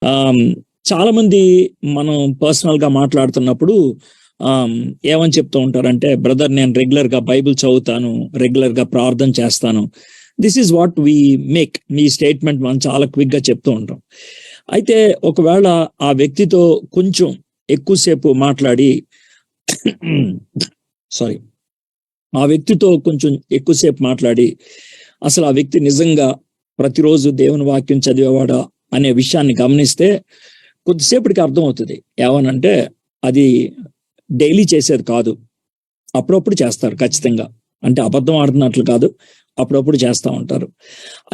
ఆమ్, చాలా మంది మనం పర్సనల్ గా మాట్లాడుతున్నప్పుడు ఏమని చెప్తూ ఉంటారంటే, బ్రదర్ నేను రెగ్యులర్ గా బైబిల్ చదువుతాను, రెగ్యులర్ గా ప్రార్థన చేస్తాను. This is what we make. మీ స్టేట్మెంట్ మనం చాలా క్విక్ గా చెప్తూ ఉంటాం. అయితే ఒకవేళ ఆ వ్యక్తితో కొంచెం ఎక్కువసేపు మాట్లాడి సారీ ఆ వ్యక్తితో కొంచెం ఎక్కువసేపు మాట్లాడి అసలు ఆ వ్యక్తి నిజంగా ప్రతిరోజు దేవుని వాక్యం చదివేవాడా అనే విషయాన్ని గమనిస్తే కొద్దిసేపటికి అర్థమవుతుంది. ఏమనంటే అది డైలీ చేసేది కాదు, అప్పుడప్పుడు చేస్తారు ఖచ్చితంగా. అంటే అబద్ధం ఆడుతున్నట్లు కాదు, అప్పుడప్పుడు చేస్తూ ఉంటారు.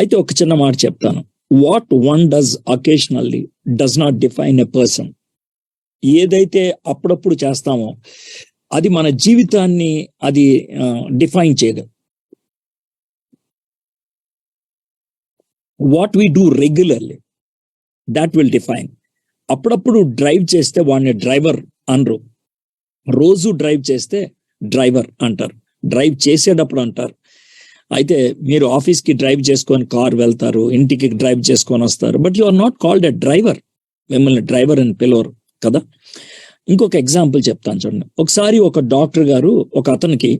అయితే ఒక చిన్న మాట చెప్తాను. What one does occasionally does not define a person. ఏదైతే అప్పుడప్పుడు చేస్తామో అది మన జీవితాన్ని అది డిఫైన్ చేయదు. What we do regularly that will define. అప్పుడప్పుడు డ్రైవ్ చేస్తే వాడిని డ్రైవర్ అనరు, రోజు డ్రైవ్ చేస్తే డ్రైవర్ అంటారు, డ్రైవ్ చేసేటప్పుడు అంటారు. అయితే మీరు ఆఫీస్కి డ్రైవ్ చేసుకొని కార్ వెళ్తారు, ఇంటికి డ్రైవ్ చేసుకొని వస్తారు, but you are not called a driver. మిమ్మల్ని డ్రైవర్ అని పిలవరు కదా. ఇంకొక ఎగ్జాంపుల్ చెప్తాను చూడండి. ఒకసారి ఒక డాక్టర్ గారు ఒక అతనికి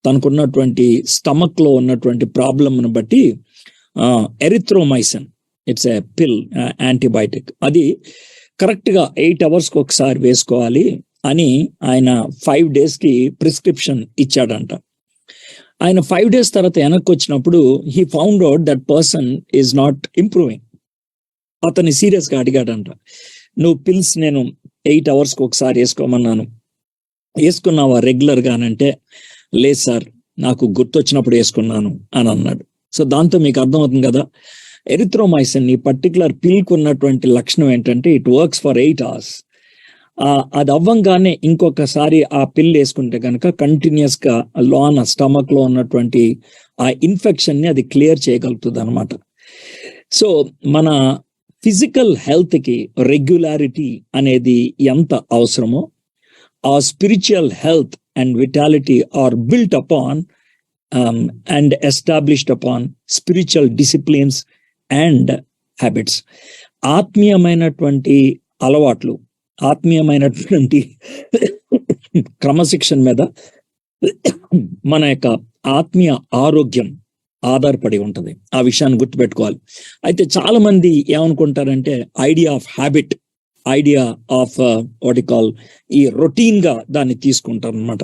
తనకున్నటువంటి స్టమక్ లో ఉన్నటువంటి ప్రాబ్లంను బట్టి ఎరిథ్రోమైసిన్, ఇట్స్ ఎ పిల్, యాంటీబయాటిక్, అది కరెక్ట్ గా 8 hours ఒకసారి వేసుకోవాలి అని ఆయన 5 days కి ప్రిస్క్రిప్షన్ ఇచ్చాడంట. ఆయన 5 days తర్వాత వెనక్కి వచ్చినప్పుడు he found out that person is not improving. అతన్ని సీరియస్ గా అడిగాడంట, నువ్వు పిల్స్ నేను 8 hours ఒకసారి వేసుకోమన్నాను, వేసుకున్నావా రెగ్యులర్ గానంటే, లేదు సార్ నాకు గుర్తొచ్చినప్పుడు వేసుకున్నాను అని అన్నాడు. సో దాంతో మీకు అర్థమవుతుంది కదా, ఎరిథ్రోమైసిన్ ఈ పర్టికులర్ పిల్కు ఉన్నటువంటి లక్షణం ఏంటంటే ఇట్ వర్క్స్ ఫర్ 8 hours. అది అవ్వంగానే ఇంకొకసారి ఆ పిల్ వేసుకుంటే కనుక కంటిన్యూస్ గా లోన స్టమక్ లో ఉన్నటువంటి ఆ ఇన్ఫెక్షన్ ని అది క్లియర్ చేయగలుగుతుంది అనమాట. సో మన ఫిజికల్ హెల్త్ కి రెగ్యులారిటీ అనేది ఎంత అవసరమో, ఆ spiritual health and vitality are built upon and established upon spiritual disciplines and habits. ఆత్మీయమైనటువంటి అలవాట్లు, ఆత్మీయమైనటువంటి క్రమశిక్షణ మీద మన యొక్క ఆత్మీయ ఆరోగ్యం ఆధారపడి ఉంటుంది. ఆ విషయాన్ని గుర్తుపెట్టుకోవాలి. అయితే చాలా మంది ఏమనుకుంటారంటే idea of habit, idea of what you call, ఈ రొటీన్ గా దాన్ని తీసుకుంటారు అనమాట.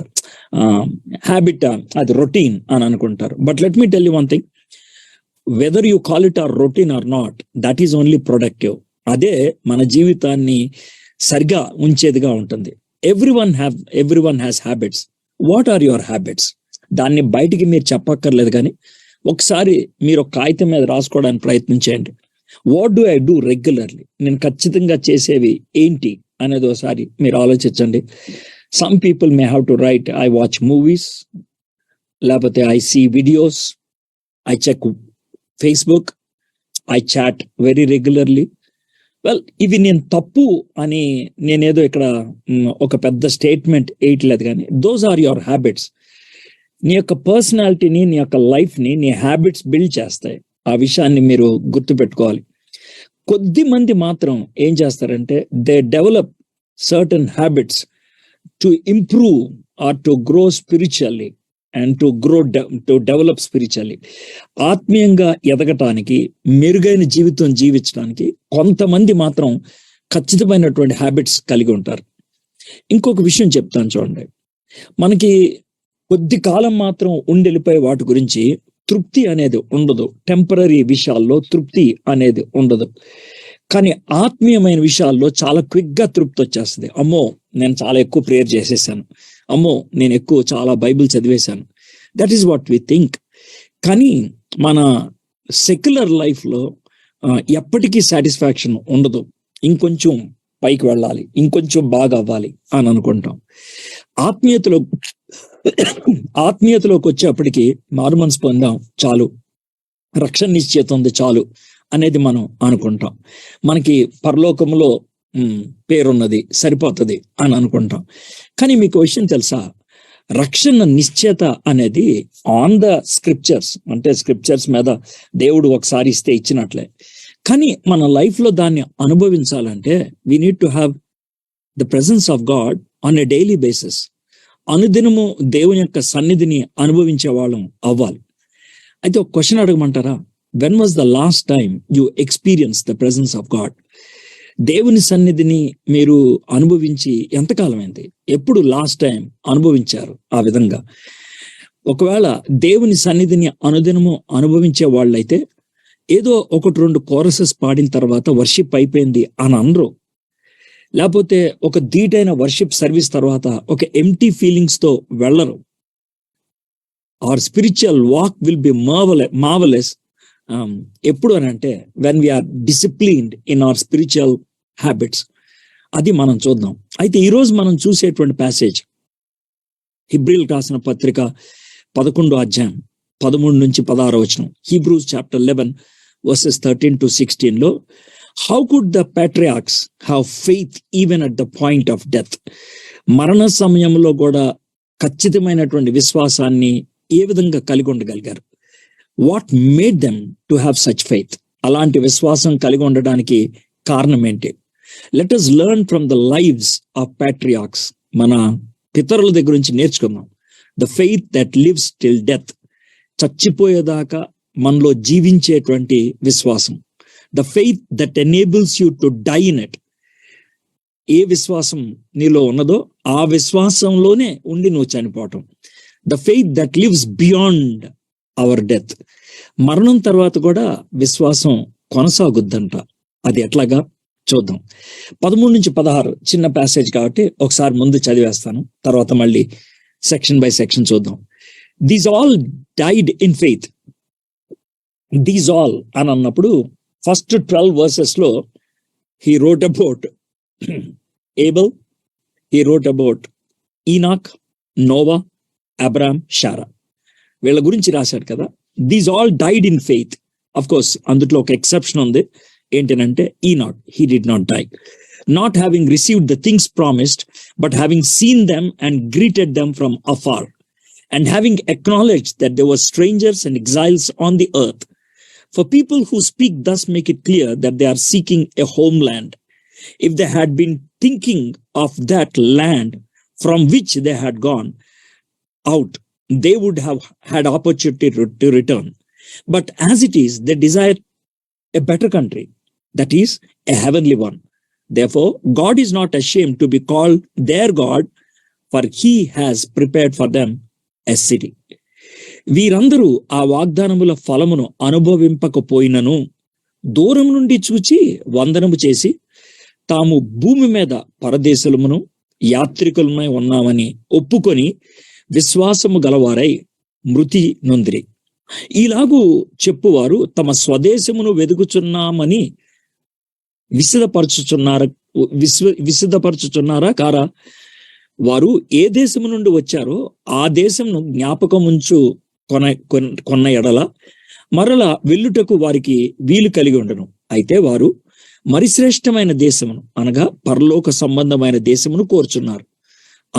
హ్యాబిట్ అది రొటీన్ అని అనుకుంటారు. But let me tell you one thing, whether you call it or routine or not, that is only productive. అదే మన జీవితాన్ని సరిగా ఉంచేదిగా ఉంటుంది. Everyone has habits. What are your habits? దాన్ని బయటికి మీరు చెప్పక్కర్లేదు, కానీ ఒకసారి మీరు ఒక కాగితం మీద రాసుకోవడానికి ప్రయత్నం చేయండి. What do I do regularly? నేను ఖచ్చితంగా చేసేవి ఏంటి అనేది ఒకసారి మీరు ఆలోచించండి. Some people may have to write I watch movies, లేకపోతే I see videos, I check Facebook, I chat very regularly. Well, ఇవి నేను తప్పు అని నేనేదో ఇక్కడ ఒక పెద్ద స్టేట్మెంట్ వేయట్లేదు, కానీ దోస్ ఆర్ యువర్ హ్యాబిట్స్. నీ యొక్క పర్సనాలిటీని, నీ యొక్క లైఫ్ని నీ హ్యాబిట్స్ బిల్డ్ చేస్తాయి. ఆ విషయాన్ని మీరు గుర్తుపెట్టుకోవాలి. కొద్ది మంది మాత్రం ఏం చేస్తారంటే they develop certain habits to improve or to grow spiritually and to develop spiritually. ఆత్మీయంగా ఎదగటానికి, మెరుగైన జీవితం జీవించడానికి కొంతమంది మాత్రం ఖచ్చితమైనటువంటి హ్యాబిట్స్ కలిగి ఉంటారు. ఇంకొక విషయం చెప్తాను చూడండి. మనకి కొద్ది కాలం మాత్రం ఉండెళ్ళిపోయే వాటి గురించి తృప్తి అనేది ఉండదు. టెంపరీ విషయాల్లో తృప్తి అనేది ఉండదు, కానీ ఆత్మీయమైన విషయాల్లో చాలా క్విక్ గా తృప్తి వచ్చేస్తుంది. అమ్మో నేను చాలా ఎక్కువ ప్రేయర్ చేసేసాను, అమ్మో నేను చాలా బైబిల్ చదివేశాను. That is what we think. కానీ మన సెక్యులర్ లైఫ్ లో ఎప్పటికీ సాటిస్ఫాక్షన్ ఉండదు. ఇంకొంచెం పైకి వెళ్ళాలి, ఇంకొంచెం బాగా అవ్వాలి అని అనుకుంటాం. ఆత్మీయతలోకి వచ్చేప్పటికీ మారుమనసు పొందాం చాలు, రక్షణ నిశ్చయిత ఉంది చాలు అనేది మనం అనుకుంటాం. మనకి పరలోకంలో పేరున్నది సరిపోతుంది అని అనుకుంటాం. కానీ మీకు విషయం తెలుసా, రక్షణ నిశ్చయత అనేది ఆన్ ద స్క్రిప్చర్స్, అంటే స్క్రిప్చర్స్ మీద దేవుడు ఒకసారి ఇస్తే ఇచ్చినట్లే. కానీ మన లైఫ్లో దాన్ని అనుభవించాలంటే we need to have the presence of God on a daily basis. అనుదినము దేవుని యొక్క సన్నిధిని అనుభవించే వాళ్ళం అవ్వాలి. అయితే ఒక క్వశ్చన్ అడగమంటారా? When was the last time you experience the presence of God? దేవుని సన్నిధిని మీరు అనుభవించి ఎంతకాలం అయింది? ఎప్పుడు లాస్ట్ టైం అనుభవించారు ఆ విధంగా? ఒకవేళ దేవుని సన్నిధిని అనుదినము అనుభవించే వాళ్ళైతే ఏదో 1-2 కోరసెస్ పాడిన తర్వాత వర్షిప్ అయిపోయింది అని అనరు. లేకపోతే ఒక ధీటైన వర్షిప్ సర్వీస్ తర్వాత ఒక ఎంటీ ఫీలింగ్స్ తో వెళ్ళరు. Our spiritual walk will be marvellous. ఎప్పుడు అని అంటే when we are disciplined in our spiritual habits. అది మనం చూద్దాం. అయితే ఈరోజు మనం చూసేటువంటి ప్యాసేజ్ హెబ్రీయులకు రాసిన పత్రిక 11వ అధ్యాయం 13-16 హీబ్రూస్ చాప్టర్ 11 verses 13-16 లో how could the patriarchs have faith even at the point of death? మరణ సమయంలో కూడా ఖచ్చితమైనటువంటి విశ్వాసాన్ని ఏ విధంగా కలిగి ఉండగలిగారు? What made them to have such faith? అలాంటి విశ్వాసం కలిగి ఉండడానికి కారణం ఏంటి? Let us learn from the lives of patriarchs. మన పితరుల దగ్గర నుంచి నేర్చుకుందాం. The faith that lives till death. చచ్చిపోయేదాకా మనలో జీవించేటువంటి విశ్వాసం. The faith that enables you to die in it. ఏ విశ్వాసం నీలో ఉన్నదో ఆ విశ్వాసంలోనే ఉండి నువ్వు చనిపోవటం. The faith that lives beyond our death. మరణం తర్వాత కూడా విశ్వాసం కొనసాగుద్దంట. అది ఎట్లాగా చూద్దాం. 13-16 చిన్న ప్యాసేజ్ కాబట్టి ఒకసారి ముందు చదివేస్తాను, తర్వాత మళ్ళీ సెక్షన్ బై సెక్షన్ చూద్దాం. These all died in faith. These all అని అన్నప్పుడు ఫస్ట్ 12 verses లో he wrote about Abel, he wrote about Enoch, Noah, Abraham, Shara. వీళ్ళ గురించి రాశాడు కదా. These all died in faith. Of course అందులో ఒక ఎక్సెప్షన్ ఉంది. ఏంటంటే ఈనాక్, he did not die, not having received the things promised, but having seen them and greeted them from afar, and having acknowledged that they were strangers and exiles on the earth. For people who speak thus make it clear that they are seeking a homeland. If they had been thinking of that land from which they had gone out, they would have had opportunity to return. But as it is, they desire a better country, that is, a heavenly one. Therefore, God is not ashamed to be called their God, for he has prepared for them a city. వీరందరూ ఆ వాగ్దానముల ఫలమును అనుభవింపకపోయినను దూరం నుండి చూచి వందనము చేసి తాము భూమి మీద పరదేశులమును యాత్రికులమై ఉన్నామని ఒప్పుకొని విశ్వాసము గలవారై మృతి నొందిరి. ఇలాగూ చెప్పువారు తమ స్వదేశమును వెదుకుచున్నామని విసిదపరచుచున్నారా కారా? వారు ఏ దేశము నుండి వచ్చారో ఆ దేశమును జ్ఞాపకం ఉంచు కొన్న ఎడల మరల వెళ్ళుటకు వారికి వీలు కలిగి ఉండను. అయితే వారు మరి శ్రేష్టమైన దేశమును అనగా పరలోక సంబంధమైన దేశమును కోరుచున్నారు.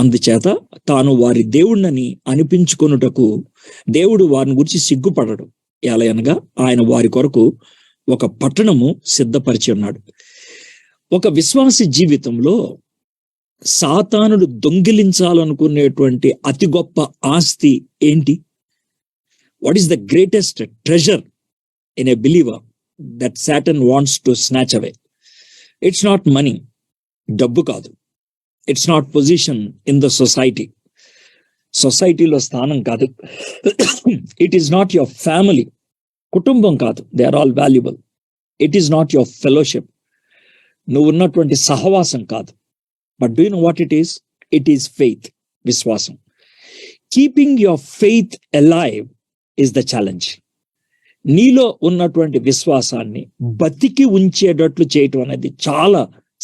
అందుచేత తాను వారి దేవుణ్ణని అనిపించుకొనుటకు దేవుడు వారిని గురించి సిగ్గుపడడు. ఎలా అనగా ఆయన వారి కొరకు ఒక పట్టణము సిద్ధపరిచి ఉన్నాడు. ఒక విశ్వాసి జీవితంలో సాతానుడు దొంగిలించాలనుకునేటువంటి అతి గొప్ప ఆస్తి ఏంటి? What is the greatest treasure in a believer that Satan wants to snatch away? It's not money, డబ్బు కాదు. It's not position in the society, సొసైటీలో స్థానం కాదు. It is not your family, కుటుంబం కాదు. They are all valuable. It is not your fellowship, నువ్వు ఉన్నటువంటి సహవాసం కాదు. But do you know what it is? It is faith, విశ్వాసం. Keeping your faith alive is the challenge. నీలో ఉన్నటువంటి విశ్వాసాన్ని బతికి ఉంచేటట్లు చేయటం అనేది చాలా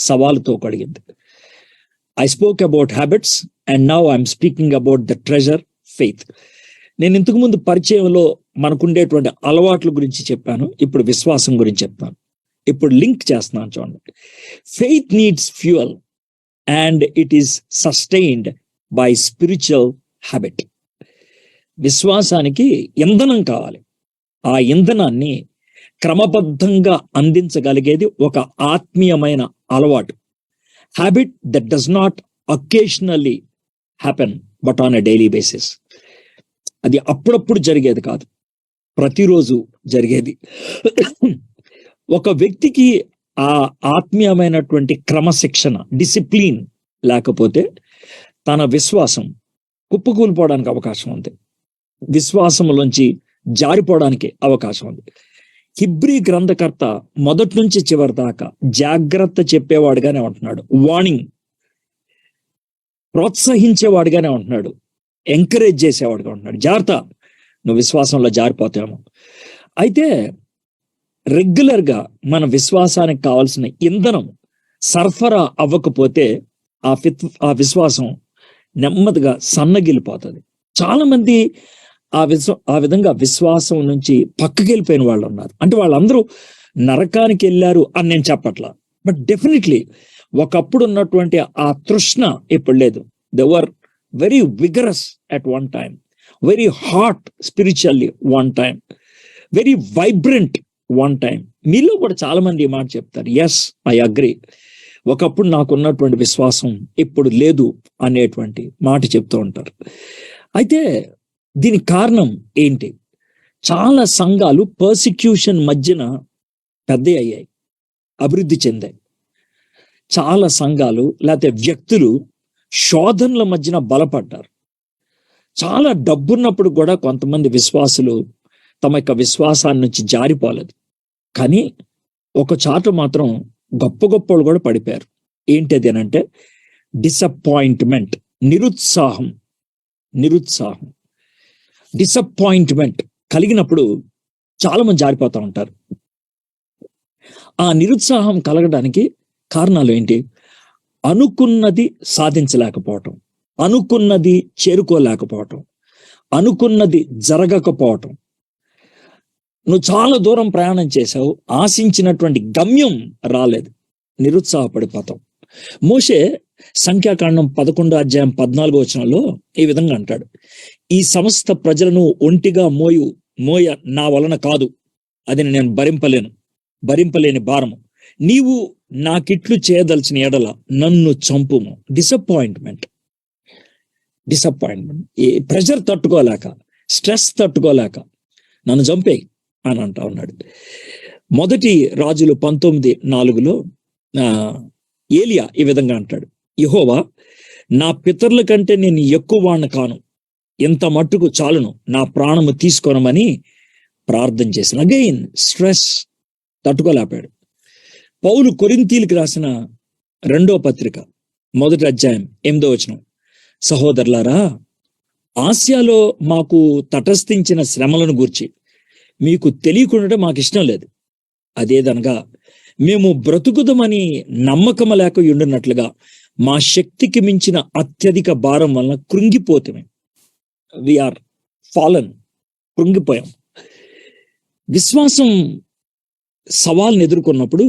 సవాలుతో కలిగింది. I spoke about habits and now I'm speaking about the treasure, faith. నేను ఇంతకు ముందు పరిచయంలో మనకుండేటువంటి అలవాట్ల గురించి చెప్పాను, ఇప్పుడు విశ్వాసం గురించి చెప్తాను. ఇప్పుడు లింక్ చేస్తున్నాను చూడండి. Faith needs fuel and it is sustained by spiritual habit. విశ్వాసానికి ఇంధనం కావాలి. ఆ ఇంధనాన్ని క్రమబద్ధంగా అందించగలిగేది ఒక ఆత్మీయమైన అలవాటు. Habit that does not occasionally happen but on a daily basis. అది అప్పుడప్పుడు జరిగేది కాదు, ప్రతిరోజు జరిగేది. ఒక వ్యక్తికి ఆ ఆత్మీయమైనటువంటి క్రమశిక్షణ, డిసిప్లిన్ లేకపోతే తన విశ్వాసం కుప్పకూలిపోవడానికి అవకాశం ఉంది, విశ్వాసంలోంచి జారిపోవడానికి అవకాశం ఉంది. హిబ్రీ గ్రంథకర్త మొదటి నుంచి చివరి దాకా జాగ్రత్త చెప్పేవాడుగానే ఉంటున్నాడు, వార్నింగ్, ప్రోత్సహించేవాడుగానే ఉంటున్నాడు, ఎంకరేజ్ చేసేవాడుగా ఉంటున్నాడు. జాగ్రత్త, నువ్వు విశ్వాసంలో జారిపోతాము. అయితే రెగ్యులర్ గా మన విశ్వాసానికి కావాల్సిన ఇంధనం సరఫరా అవ్వకపోతే ఆ విశ్వాసం నెమ్మదిగా సన్నగిలిపోతుంది. చాలా మంది ఆ విధంగా విశ్వాసం నుంచి పక్కకి వెళ్ళిపోయిన వాళ్ళు ఉన్నారు. అంటే వాళ్ళందరూ నరకానికి వెళ్ళారు అని నేను చెప్పట్లా, బట్ డెఫినెట్లీ ఒకప్పుడు ఉన్నటువంటి ఆ తృష్ణ ఇప్పుడు లేదు. They were very vigorous at one time, very hot spiritually one time, very vibrant one time. మీలో కూడా చాలా మంది ఈ మాట చెప్తారు, ఎస్ ఐ అగ్రీ, ఒకప్పుడు నాకున్నటువంటి విశ్వాసం ఇప్పుడు లేదు అనేటువంటి మాట చెప్తూ ఉంటారు. అయితే దీనికి కారణం ఏంటి? చాలా సంఘాలు పర్సిక్యూషన్ మధ్యన పెద్ద అయ్యాయి, అభివృద్ధి చెందాయి. చాలా సంఘాలు లేకపోతే వ్యక్తులు శోధనల మధ్యన బలపడ్డారు. చాలా డబ్బున్నప్పుడు కూడా కొంతమంది విశ్వాసులు తమ యొక్క విశ్వాసాన్ని నుంచి జారిపోలేదు. కానీ ఒక చాటు మాత్రం గొప్ప గొప్పలు కూడా పడిపోయారు. ఏంటది అని అంటే డిసప్పాయింట్మెంట్, నిరుత్సాహం. డిసప్పాయింట్మెంట్ కలిగినప్పుడు చాలా మంది జారిపోతూ ఉంటారు. ఆ నిరుత్సాహం కలగడానికి కారణాలు ఏంటి? అనుకున్నది సాధించలేకపోవటం, అనుకున్నది చేరుకోలేకపోవటం, అనుకున్నది జరగకపోవటం. నువ్వు చాలా దూరం ప్రయాణం చేసావు, ఆశించినటువంటి గమ్యం రాలేదు, నిరుత్సాహపడిపోతాం. మోషే సంఖ్యాకాండం 11:14 ఈ విధంగా అంటాడు, ఈ సమస్త ప్రజలను ఒంటిగా మోయ నా వలన కాదు, అది నేను భరింపలేని భారము. నీవు నాకిట్లు చేయదలిచిన ఎడల నన్ను చంపుము. డిసప్పాయింట్మెంట్, ఈ ప్రెషర్ తట్టుకోలేక, స్ట్రెస్ తట్టుకోలేక నన్ను చంపేయి అని అంటా ఉన్నాడు. 1 రాజులు 19:4 ఏలియా ఈ విధంగా అంటాడు, యెహోవా నా పితరుల కంటే నేను ఎక్కువ వాణ్ణి కాను, ఇంత మట్టుకు చాలును, నా ప్రాణము తీసుకోనమని ప్రార్థన చేశాను. Again stress తట్టుకోలేపాడు. పౌలు కొరింథీయులకు రాసిన 2వ పత్రిక 1:8 సహోదరులారా, ఆసియాలో మాకు తటస్థించిన శ్రమలను గూర్చి మీకు తెలియకుండా మాకు ఇష్టం లేదు. అదేదనగా మేము బ్రతుకుదమని నమ్మకం లేక ఉండినట్లుగా మా శక్తికి మించిన అత్యధిక భారం వలన కృంగిపోతామే. We are fallen, కృంగిపోయాం. విశ్వాసం సవాల్ని ఎదుర్కొన్నప్పుడు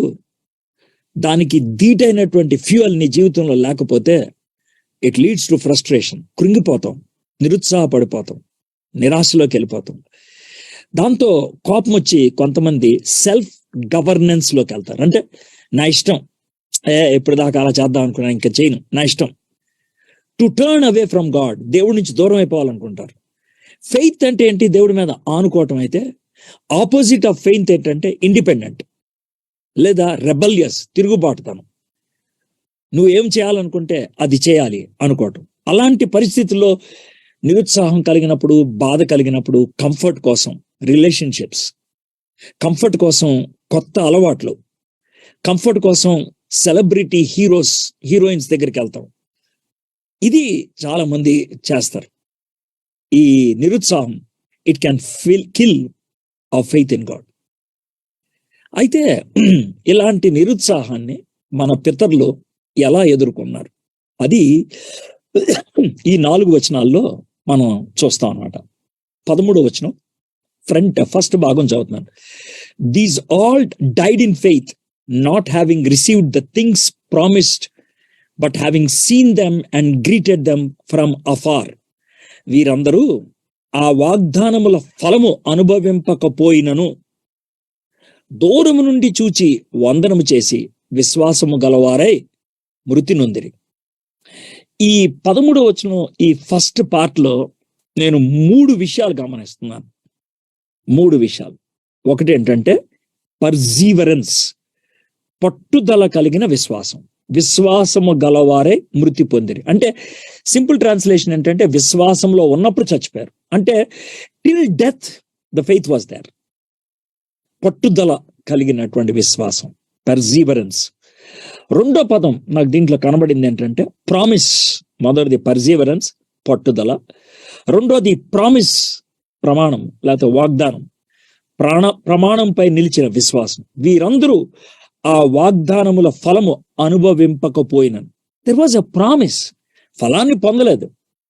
దానికి ధీటైనటువంటి ఫ్యూయల్ నీ జీవితంలో లేకపోతే ఇట్ లీడ్స్ టు ఫ్రస్ట్రేషన్. కృంగిపోతాం, నిరుత్సాహపడిపోతాం, నిరాశలోకి వెళ్ళిపోతాం. దాంతో కోపం వచ్చి కొంతమంది సెల్ఫ్ గవర్నెన్స్ లోకి వెళ్తారు. అంటే నా ఇష్టం, ఎప్పుడు దాకా అలా చేద్దాం అనుకున్నా, ఇంకా చేయను, నా ఇష్టం. To turn away from God, దేవుడి నుంచి దూరం అయిపోవాలనుకుంటారు. ఫెయిత్ అంటే ఏంటి? దేవుడి మీద ఆనుకోవటం. అయితే ఆపోజిట్ ఆఫ్ ఫెయిత్ ఏంటంటే ఇండిపెండెంట్ లేదా రెబల్యస్, తిరుగుబాటుతనం. నువ్వు ఏం చేయాలనుకుంటే అది చేయాలి అనుకోవటం. అలాంటి పరిస్థితుల్లో నిరుత్సాహం కలిగినప్పుడు, బాధ కలిగినప్పుడు కంఫర్ట్ కోసం రిలేషన్షిప్స్, కంఫర్ట్ కోసం కొత్త అలవాట్లు, కంఫర్ట్ కోసం సెలబ్రిటీ హీరోయిన్స్ దగ్గరికి వెళ్తాం. ఇది చాలా మంది చేస్తారు. ఈ నిరుత్సాహం it can kill our faith in God. అయితే ఇలాంటి నిరుత్సాహాన్ని మన పితరులు ఎలా ఎదుర్కొన్నారు అది ఈ 4 వచనాల్లో మనం చూస్తాం అన్నమాట. 13వ వచనం ఫస్ట్ భాగం చదువుతున్నాను. These all died in faith, not having received the things promised, but having seen them and greeted them from Afar. వీరందరూ ఆ వాగ్దానముల ఫలము అనుభవింపకపోయినను దూరము నుండి చూచి వందనము చేసి విశ్వాసము గలవారై మృతి నొందిరి. ఈ 13వ వచనం, ఈ ఫస్ట్ పార్ట్ లో నేను 3 విషయాలు గమనిస్తున్నాను. 3 విషయాలు. ఒకటి ఏంటంటే పర్సీవరెన్స్, పట్టుదల కలిగిన విశ్వాసం. విశ్వాసము గలవారే మృతి పొందిరి అంటే సింపుల్ ట్రాన్స్లేషన్ ఏంటంటే విశ్వాసంలో ఉన్నప్పుడు చచ్చిపోయారు. అంటే till death the faith was there. పట్టుదల కలిగినటువంటి విశ్వాసం, పర్సీవరెన్స్. రెండో పదం నాకు దీంట్లో కనబడింది ఏంటంటే ప్రామిస్. మొదటిది పర్సీవరెన్స్, పట్టుదల. రెండోది ప్రామిస్, ప్రమాణం లేకపోతే వాగ్దానం. ప్రమాణంపై నిలిచిన విశ్వాసం. వీరందరూ ఆ వాగ్దానముల ఫలము అనుభవింపకపోయినను. There was a promise. ఫలాన్ని పొందలేదు,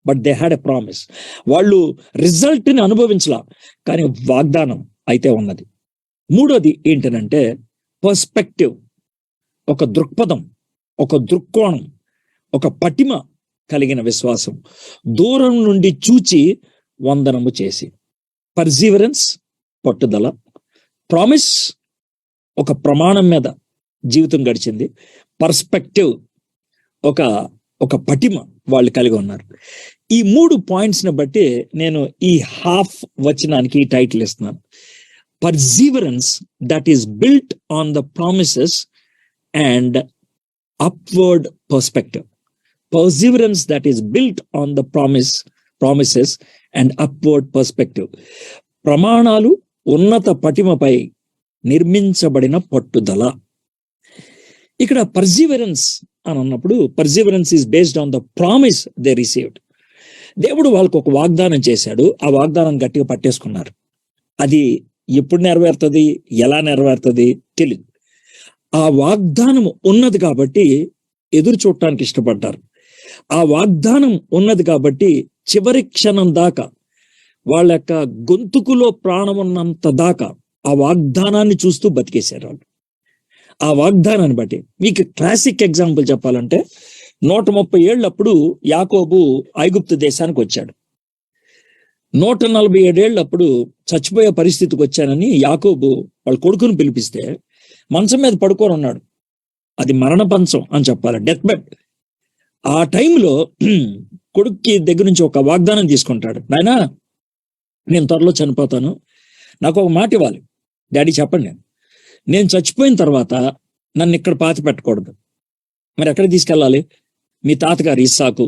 but they had a promise. వాళ్ళు రిజల్ట్ ని అనుభవించలా, కానీ వాగ్దానం అయితే ఉన్నది. మూడోది ఏంటనంటే పర్స్పెక్టివ్, ఒక దృక్పథం, ఒక దృక్కోణం, ఒక పటిమ కలిగిన విశ్వాసం. దూరం నుండి చూచి వందనము చేసి. పర్సీవరెన్స్, పట్టుదల. ప్రామిస్, ఒక ప్రమాణం మీద జీవితం గడిచింది. పర్స్పెక్టివ్, ఒక పటిమ వాళ్ళు కలిగి ఉన్నారు. ఈ 3 పాయింట్స్ ని బట్టి నేను ఈ హాఫ్ వచనానికి ఈ టైటిల్ ఇస్తున్నాను. Perseverance that is built on the promises and upward perspective. Perseverance that is built on the promises and upward perspective. ప్రమాణాలు, ఉన్నత పటిమపై నిర్మించబడిన పట్టుదల. ఇక్కడ పర్సీవరెన్స్ అని అన్నప్పుడు perseverance is based on the promise they received. దేవుడు వాళ్ళకు ఒక వాగ్దానం చేశాడు, ఆ వాగ్దానం గట్టిగా పట్టేసుకున్నారు. అది ఎప్పుడు నెరవేరుతుంది, ఎలా నెరవేరుతుంది తెలియదు. ఆ వాగ్దానం ఉన్నది కాబట్టి ఎదురు చూడటానికి ఇష్టపడ్డారు. ఆ వాగ్దానం ఉన్నది కాబట్టి చివరి క్షణం దాకా, వాళ్ళ యొక్క గొంతుకులో ప్రాణం ఉన్నంత దాకా ఆ వాగ్దానాన్ని చూస్తూ బతికేశారు వాళ్ళు. ఆ వాగ్దానాన్ని బట్టి మీకు క్లాసిక్ ఎగ్జాంపుల్ చెప్పాలంటే 130 ఏళ్ళప్పుడు యాకోబు ఐగుప్తు దేశానికి వచ్చాడు. 147 ఏళ్ళప్పుడు చచ్చిపోయే పరిస్థితికి వచ్చానని యాకోబు వాళ్ళ కొడుకుని పిలిపిస్తే మంచం మీద పడుకొని ఉన్నాడు. అది మరణ పంచం అని చెప్పాలి, డెత్ బెడ్. ఆ టైంలో కొడుక్కి దగ్గర నుంచి ఒక వాగ్దానం తీసుకుంటాడు. నాయనా, నేను త్వరలో చనిపోతాను, నాకు ఒక మాట ఇవ్వాలి. డాడీ చెప్పండి, నేను చచ్చిపోయిన తర్వాత నన్ను ఇక్కడ పాతి పెట్టకూడదు. మరి ఎక్కడ తీసుకెళ్ళాలి? మీ తాతగారు ఇస్సాకు,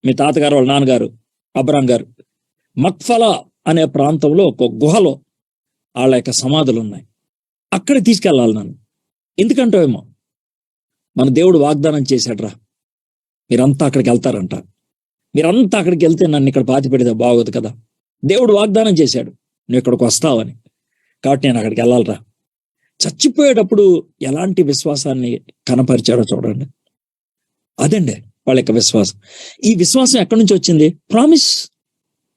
మీ తాతగారు వాళ్ళ నాన్నగారు అబ్రాం గారు మక్ఫలా అనే ప్రాంతంలో ఒక గుహలో వాళ్ళ యొక్క సమాధులు ఉన్నాయి. అక్కడ తీసుకెళ్ళాలి నన్ను. ఎందుకంటావేమో, మన దేవుడు వాగ్దానం చేశాడ్రా, మీరంతా అక్కడికి వెళ్తారంట. మీరంతా అక్కడికి వెళ్తే నన్ను ఇక్కడ పాతి పెడితే బాగోదు కదా. దేవుడు వాగ్దానం చేశాడు, నువ్వు ఇక్కడికి వస్తావని. కాబట్టి నేను అక్కడికి వెళ్ళాలరా. చచ్చిపోయేటప్పుడు ఎలాంటి విశ్వాసాన్ని కనపరిచాడో చూడండి. అదండి వాళ్ళ యొక్క విశ్వాసం. ఈ విశ్వాసం ఎక్కడి నుంచి వచ్చింది? Promise,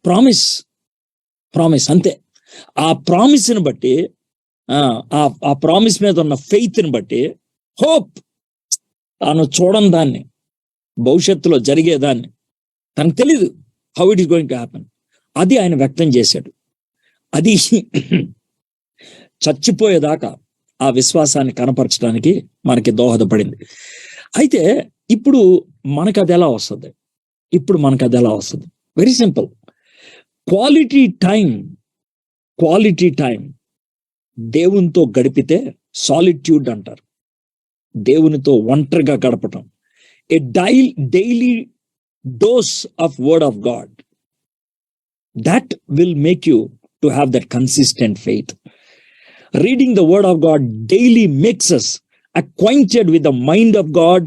promise, promise. అంతే. ఆ ప్రామిస్ని బట్టి, ఆ ప్రామిస్ మీద ఉన్న ఫెయిత్ని బట్టి, హోప్, తాను చూడని దాన్ని, భవిష్యత్తులో జరిగేదాన్ని, తనకు తెలీదు how it is going to happen, అది ఆయన వ్యక్తం చేశాడు. అది చచ్చిపోయేదాకా ఆ విశ్వాసాన్ని కనపరచడానికి మనకి దోహదపడింది. అయితే ఇప్పుడు మనకు అది ఎలా వస్తుంది? Very simple. క్వాలిటీ టైం దేవునితో గడిపితే సాలిట్యూడ్ అంటారు. దేవునితో ఒంటరిగా గడపటం. A daily dose of word of God, that will make you to have that consistent faith. Reading the word of God daily makes us acquainted with the mind of God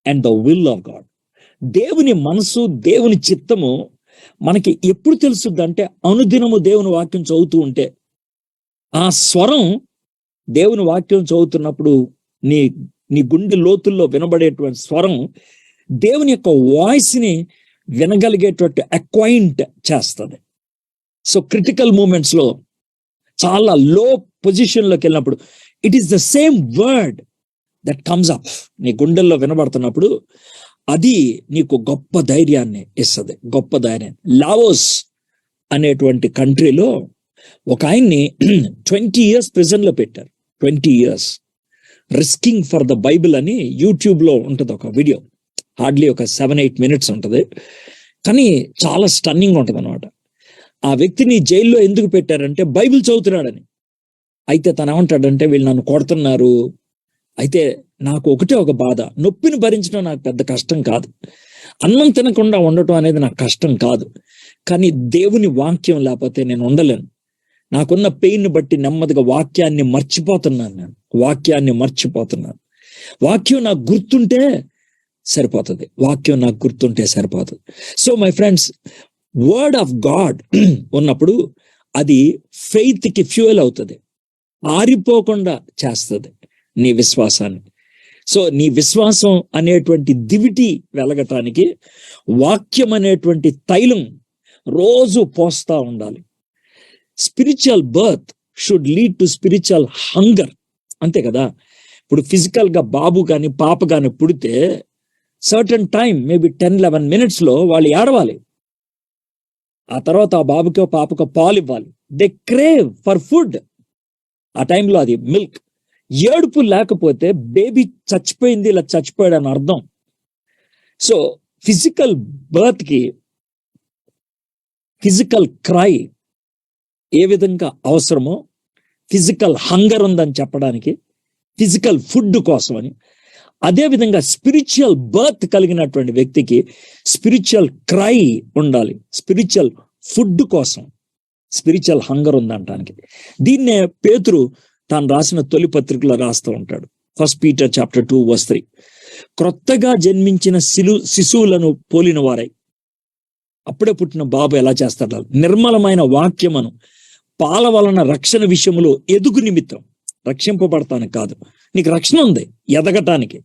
and the will of God. దేవుని మనసు, దేవుని చిత్తము మనకి ఎప్పుడు తెలుస్తుందంటే అనుదినము దేవుని వాక్యం చదువుతూ ఉంటే. ఆ స్వరం దేవుని వాక్యం చదువుతున్నప్పుడు నీ గుండె లోతుల్లో వినబడేటువంటి స్వరం దేవుని యొక్క వాయిస్ ని వినగలిగేటట్టు అక్వైంట్ చేస్తుంది. సో క్రిటికల్ మూమెంట్స్ లో, చాలా లో పొజిషన్లోకి వెళ్ళినప్పుడు, it is the same word that comes up నీ గుండెల్లో వినబడుతున్నప్పుడు అది నీకు గొప్ప ధైర్యాన్ని ఇస్తుంది, గొప్ప ధైర్యాన్ని. లావోస్ అనేటువంటి కంట్రీలో ఒక ఆయన్ని 20 years ప్రిజన్ లో పెట్టారు. 20 years risking for the Bible అని యూట్యూబ్లో ఉంటుంది ఒక వీడియో, హార్డ్లీ ఒక 7-8 minutes ఉంటుంది, కానీ చాలా స్టన్నింగ్ ఉంటుంది అనమాట. ఆ వ్యక్తిని జైల్లో ఎందుకు పెట్టారంటే బైబిల్ చదువుతున్నాడని. అయితే తను ఏమంటాడంటే, వీళ్ళు నన్ను కొడుతున్నారు, అయితే నాకు ఒకటే ఒక బాధ, నొప్పిని భరించడం నాకు పెద్ద కష్టం కాదు, అన్నం తినకుండా ఉండటం అనేది నాకు కష్టం కాదు, కానీ దేవుని వాక్యం లేకపోతే నేను ఉండలేను. నాకున్న పెయిన్ బట్టి నెమ్మదిగా వాక్యాన్ని మర్చిపోతున్నాను, నేను వాక్యాన్ని మర్చిపోతున్నాను. వాక్యం నాకు గుర్తుంటే సరిపోతుంది, వాక్యం నాకు గుర్తుంటే సరిపోతుంది. So my friends, word of God ఉన్నప్పుడు అది ఫెయిత్ కి ఫ్యూయల్ అవుతుంది, ఆరిపోకుండా చేస్తుంది నీ విశ్వాసాన్ని. సో నీ విశ్వాసం అనేటువంటి దివిటి వెలగటానికి వాక్యం అనేటువంటి తైలం రోజు పోస్తా ఉండాలి. Spiritual birth should lead to spiritual hunger, అంతే కదా. ఇప్పుడు ఫిజికల్ గా బాబు కానీ పాప కానీ పుడితే సర్టన్ టైం, మేబీ 10-11 minutes వాళ్ళు ఏడవాలి. ఆ తర్వాత ఆ బాబుకో పాపకో పాలు ఇవ్వాలి. They crave for food. ఆ టైంలో అది మిల్క్. ఏడుపు లేకపోతే బేబీ చచ్చిపోయింది, ఇలా చచ్చిపోయాడు అని అర్థం. సో ఫిజికల్ బర్త్ కి ఫిజికల్ క్రై ఏ విధంగా అవసరమో, ఫిజికల్ హంగర్ ఉందని చెప్పడానికి, ఫిజికల్ ఫుడ్ కోసమని, అదే విధంగా స్పిరిచువల్ బర్త్ కలిగినటువంటి వ్యక్తికి స్పిరిచువల్ క్రై ఉండాలి, స్పిరిచువల్ ఫుడ్ కోసం, స్పిరిచువల్ హంగర్ ఉందంటానికి. దీన్నే పేతురు తాను రాసిన తొలి పత్రికలో రాస్తూ ఉంటాడు. 1 Peter chapter 2 verse 3. క్రొత్తగా జన్మించిన శిశువులను పోలిన వారై, అప్పుడే పుట్టిన బాబు ఎలా చేస్తాడు, నిర్మలమైన వాక్యమును పాల వలన రక్షణ విషయంలో ఎదుగు నిమిత్తం, రక్షింపబడతానికి కాదు, నీకు రక్షణ ఉంది ఎదగటానికి,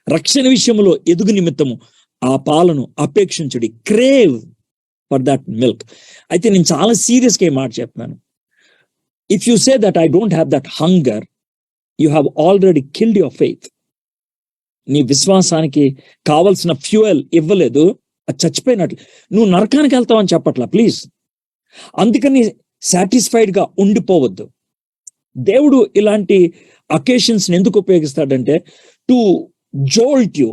రక్షణ విషయంలో ఎదుగు నిమిత్తము ఆ పాలను అపేక్షించుడి, క్రేవ్ ఫర్ దట్ మిల్క్. అయితే నేను చాలా సీరియస్గా ఈ మాట చెప్తున్నాను. If you say that I don't have that hunger, you have already killed your faith. నీ విశ్వాసానికి కావలసిన ఫ్యూయల్ ఇవ్వలేదు, అది చచ్చిపోయినట్లు. నువ్వు నరకానికి వెళ్తావని చెప్పట్లా, ప్లీజ్. అందుకని సాటిస్ఫైడ్ గా ఉండిపోవద్దు. దేవుడు ఇలాంటి అకేషన్స్ ఎందుకు ఉపయోగిస్తాడంటే, to jolt you,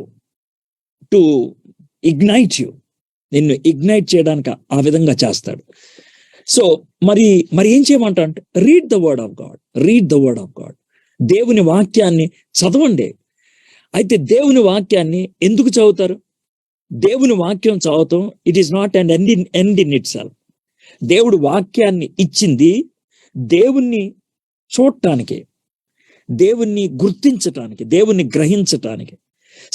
to ignite you, నిన్ను ఇగ్నైట్ చేయడానికి ఆ విధంగా చేస్తాడు. సో మరి ఏం చేయమంటా అంటే, read the word of God, read the word of God. దేవుని వాక్యాన్ని చదవండి. అయితే దేవుని వాక్యాన్ని ఎందుకు చదువుతారు? దేవుని వాక్యం చదవటం it is not an end in itself. దేవుడు వాక్యాన్ని ఇచ్చింది దేవుణ్ణి చూడటానికి, దేవుణ్ణి గుర్తించటానికి, దేవుణ్ణి గ్రహించటానికి.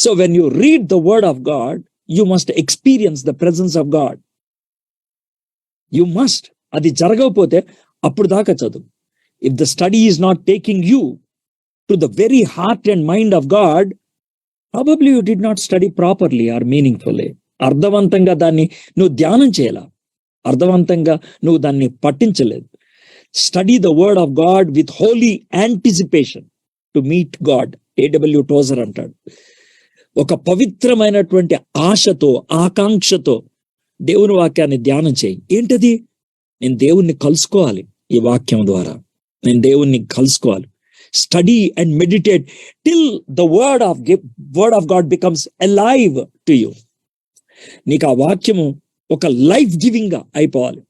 So when you read the word of God, you must experience the presence of God. You must. అది జరగకపోతే అప్పుడు దాకా చదువు. If the study is not taking you to the very heart and mind of God, probably you did not study properly or meaningfully. అర్థవంతంగా దాన్ని నువ్వు ధ్యానం చేయాల, అర్థవంతంగా నువ్వు దాన్ని పట్టించలేదు. Study the word of God with holy anticipation to meet God. A.W. Tozer అంటాడు, ఒక పవిత్రమైనటువంటి ఆశతో, ఆకాంక్షతో దేవుని వాక్యాన్ని ధ్యానం చేయి. ఏంటది? నేను దేవుణ్ణి కలుసుకోవాలి, ఈ వాక్యం ద్వారా నేను దేవుణ్ణి కలుసుకోవాలి. Study and meditate till the word of God becomes alive to you. నీకు ఆ వాక్యము ఒక లైఫ్ గివింగ్ గా అయిపోవాలి.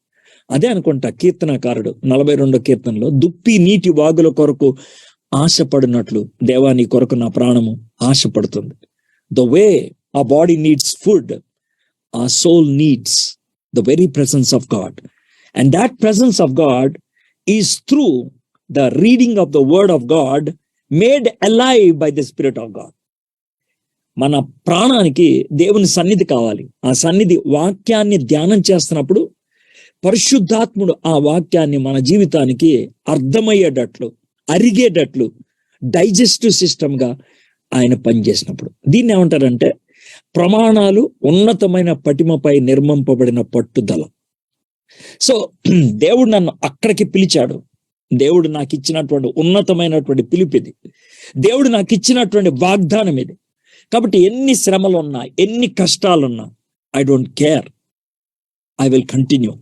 అదే అనుకుంటా కీర్తనకారుడు 42వ కీర్తనలో, దుప్పి నీటి వాగుల కొరకు ఆశపడినట్లు దేవా నీ కొరకు నా ప్రాణము ఆశపడుతుంది. The way a body needs food, a soul needs the very presence of God. And that presence of God is through the reading of the word of God made alive by the spirit of God. మన ప్రాణానికి దేవుని సన్నిధి కావాలి. ఆ సన్నిధి వాక్యాన్ని ధ్యానం చేస్తున్నప్పుడు పరిశుద్ధాత్ముడు ఆ వాక్యాన్ని మన జీవితానికి అర్థమయ్యేటట్లు, అరిగేటట్లు, డైజెస్టివ్ సిస్టమ్ గా ఆయన పనిచేసినప్పుడు దీన్ని ఏమంటారంటే, ప్రమాణాలు ఉన్నతమైన పటిమపై నిర్మింపబడిన పట్టుదల. సో దేవుడు నన్ను అక్కడికి పిలిచాడు. దేవుడు నాకు ఇచ్చినటువంటి ఉన్నతమైనటువంటి పిలుపు ఇది. దేవుడు నాకు ఇచ్చినటువంటి వాగ్దానం ఇది. కాబట్టి ఎన్ని శ్రమలు ఉన్నా, ఎన్ని కష్టాలున్నా, I don't care, I will continue.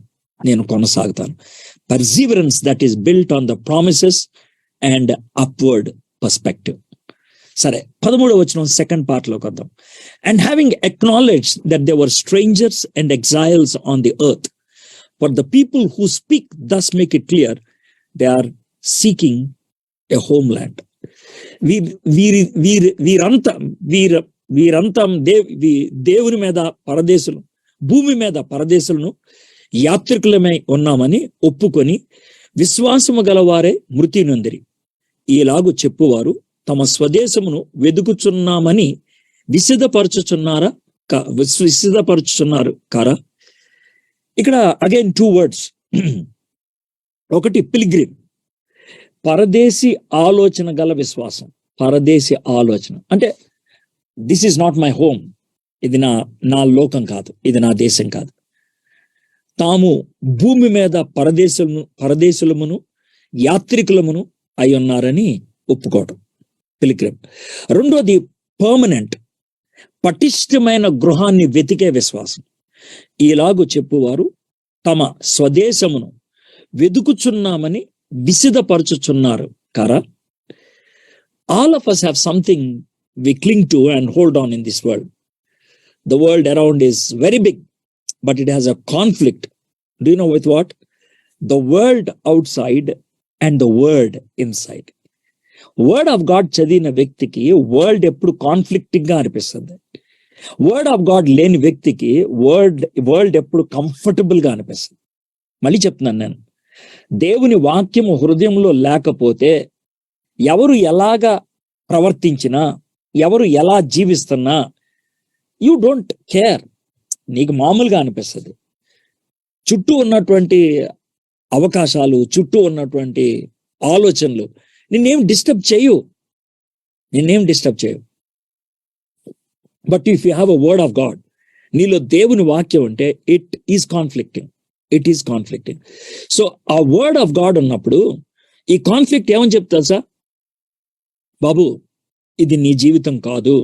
నేను కొనసాగుతాను. Perseverance that is built on the promises and upward perspective. సరే, 13వ వచనం సెకండ్ పార్ట్ లోకి వద్దాం. And having acknowledge that they were strangers and exiles on the earth, for the people who speak thus make it clear they are seeking a homeland. వీరంతా దేవుని మీద పరదేశులు, భూమి మీద పరదేశులను, యాత్రికులమై ఉన్నామని ఒప్పుకొని విశ్వాసము గలవారే మృతి నొందిరి. ఈలాగు చెప్పువారు తమ స్వదేశమును వెదుకుచున్నామని విసిదపరుచుచున్నారు కారా. ఇక్కడ అగైన్ 2 words. ఒకటి పిల్గ్రిమ్, పరదేశీ ఆలోచన గల విశ్వాసం. పరదేశీ ఆలోచన అంటే this is not my home, ఇది నా లోకం కాదు, ఇది నా దేశం కాదు. తాము భూమి మీద పరదేశులమును యాత్రికులమును అయి ఉన్నారని ఒప్పుకోవటం, పిల్గ్రిమ్. రెండోది పర్మనెంట్, పటిష్టమైన గృహాన్ని వెతికే విశ్వాసం. ఇలాగు చెప్పువారు తమ స్వదేశమును వెదుకుచున్నామని విసిదపరచుచున్నారు కారా. All of us have something we cling to and hold on in this world. The world around is very big, but it has a conflict. Do you know with what? The world outside and the word inside. Word of God చదివిన వ్యక్తికి world ఎప్పుడు conflicting గా అనిపిస్తుంది. Word of God లేని వ్యక్తికి world ఎప్పుడు comfortable గా అనిపిస్తుంది. మళ్ళీ చెప్తున్నాను నేను, దేవుని వాక్యము హృదయంలో లేకపోతే ఎవరు ఎలాగా ప్రవర్తించినా, ఎవరు ఎలా జీవిస్తున్నా యూ డోంట్ కేర్, నీకు మామూలుగా అనిపిస్తుంది. చుట్టూ ఉన్నటువంటి అవకాశాలు, చుట్టూ ఉన్నటువంటి ఆలోచనలు నిన్నేం డిస్టర్బ్ చేయు. But if you have a word of God, నీలో దేవుని వాక్యం ఉంటే ఇట్ ఈస్ కాన్ఫ్లిక్టింగ్. సో ఆ వర్డ్ ఆఫ్ గాడ్ ఉన్నప్పుడు ఈ కాన్ఫ్లిక్ట్ ఏమని చెప్తా సార్, బాబు ఇది నీ జీవితం కాదు,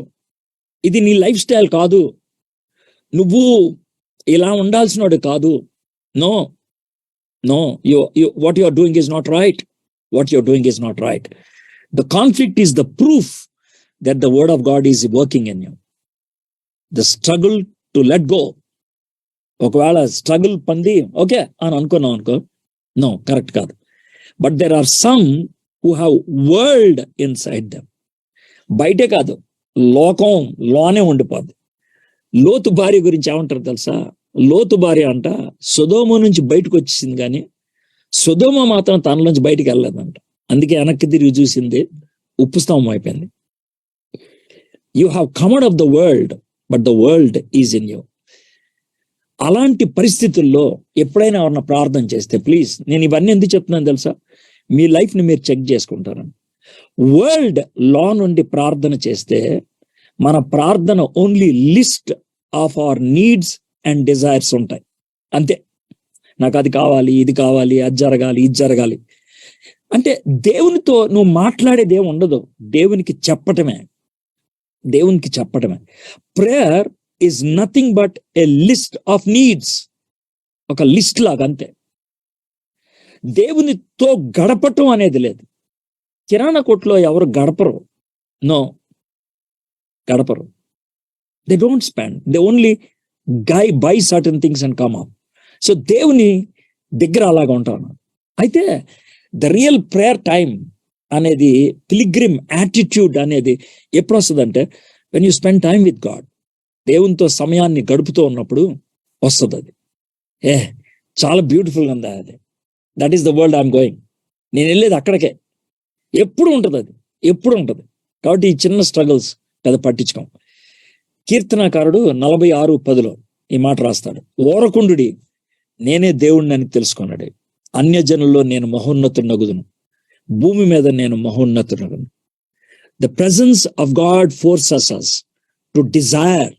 ఇది నీ లైఫ్ స్టైల్ కాదు, నువ్వు ఇలా ఉండాల్సినోడు కాదు. No, what you are doing is not right. The conflict is the proof that the word of God is working in you. The struggle to let go. ఒకవేళ స్ట్రగుల్ పంది ఓకే అని అనుకో, no, correct కాదు. But there are some who have world inside them. బయటే కాదు, లోనే ఉండిపోద్ది. లోతు భార్య గురించి ఏమంటారు తెలుసా? లోతు భార్య అంట సొదొమ నుంచి బయటకు వచ్చేసింది, కానీ సొదొమ మాత్రం తనలోంచి బయటికి వెళ్ళలేదంట. అందుకే వెనక్కి తిరిగి చూసింది, ఉప్పు స్తంభం అయిపోయింది. You have comed of the world, but the world is in you. అలాంటి పరిస్థితుల్లో ఎప్పుడైనా ఎవరన్నా ప్రార్థన చేస్తే, ప్లీజ్, నేను ఇవన్నీ ఎందుకు చెప్తున్నాను తెలుసా? మీ లైఫ్ని మీరు చెక్ చేసుకుంటారని. వరల్డ్ లా నుండి ప్రార్థన చేస్తే మన ప్రార్థన only list of our needs and desires ఉంటాయి, అంతే. నాకు అది కావాలి, ఇది కావాలి, అది జరగాలి, ఇది జరగాలి అంటే దేవునితో నువ్వు మాట్లాడేది ఏమి ఉండదు, దేవునికి చెప్పటమే. Prayer is nothing but a list of needs, ఒక లిస్ట్ లాగా, అంతే. దేవునితో గడపటం అనేది లేదు. కిరాణా కొట్లో ఎవరు గడపరు, గడపరు. They don't spend, they only buy certain things and come up. So దేవుని దగ్గర అలాగా ఉంటాను. అయితే ద రియల్ ప్రేయర్ టైం అనేది, పిలిగ్రిమ్ యాటిట్యూడ్ అనేది ఎప్పుడు వస్తుందంటే, when you spend time with God, దేవునితో సమయాన్ని గడుపుతూ ఉన్నప్పుడు వస్తుంది అది. చాలా బ్యూటిఫుల్గా ఉందా అది. That is the world I'm going. నేను వెళ్ళేది అక్కడికే. ఎప్పుడు ఉంటుంది. కాబట్టి ఈ చిన్న స్ట్రగుల్స్ పెద్ద పట్టించుకోం. కీర్తనాకారుడు 46:10 ఈ మాట రాస్తాడు, ఓరకుండుడి, నేనే దేవుణ్ణి అని తెలుసుకున్నాడు. అన్యజనుల్లో నేను మహోన్నతునగుదును, భూమి మీద నేను మహోన్నతునగును. The presence of God forces us to desire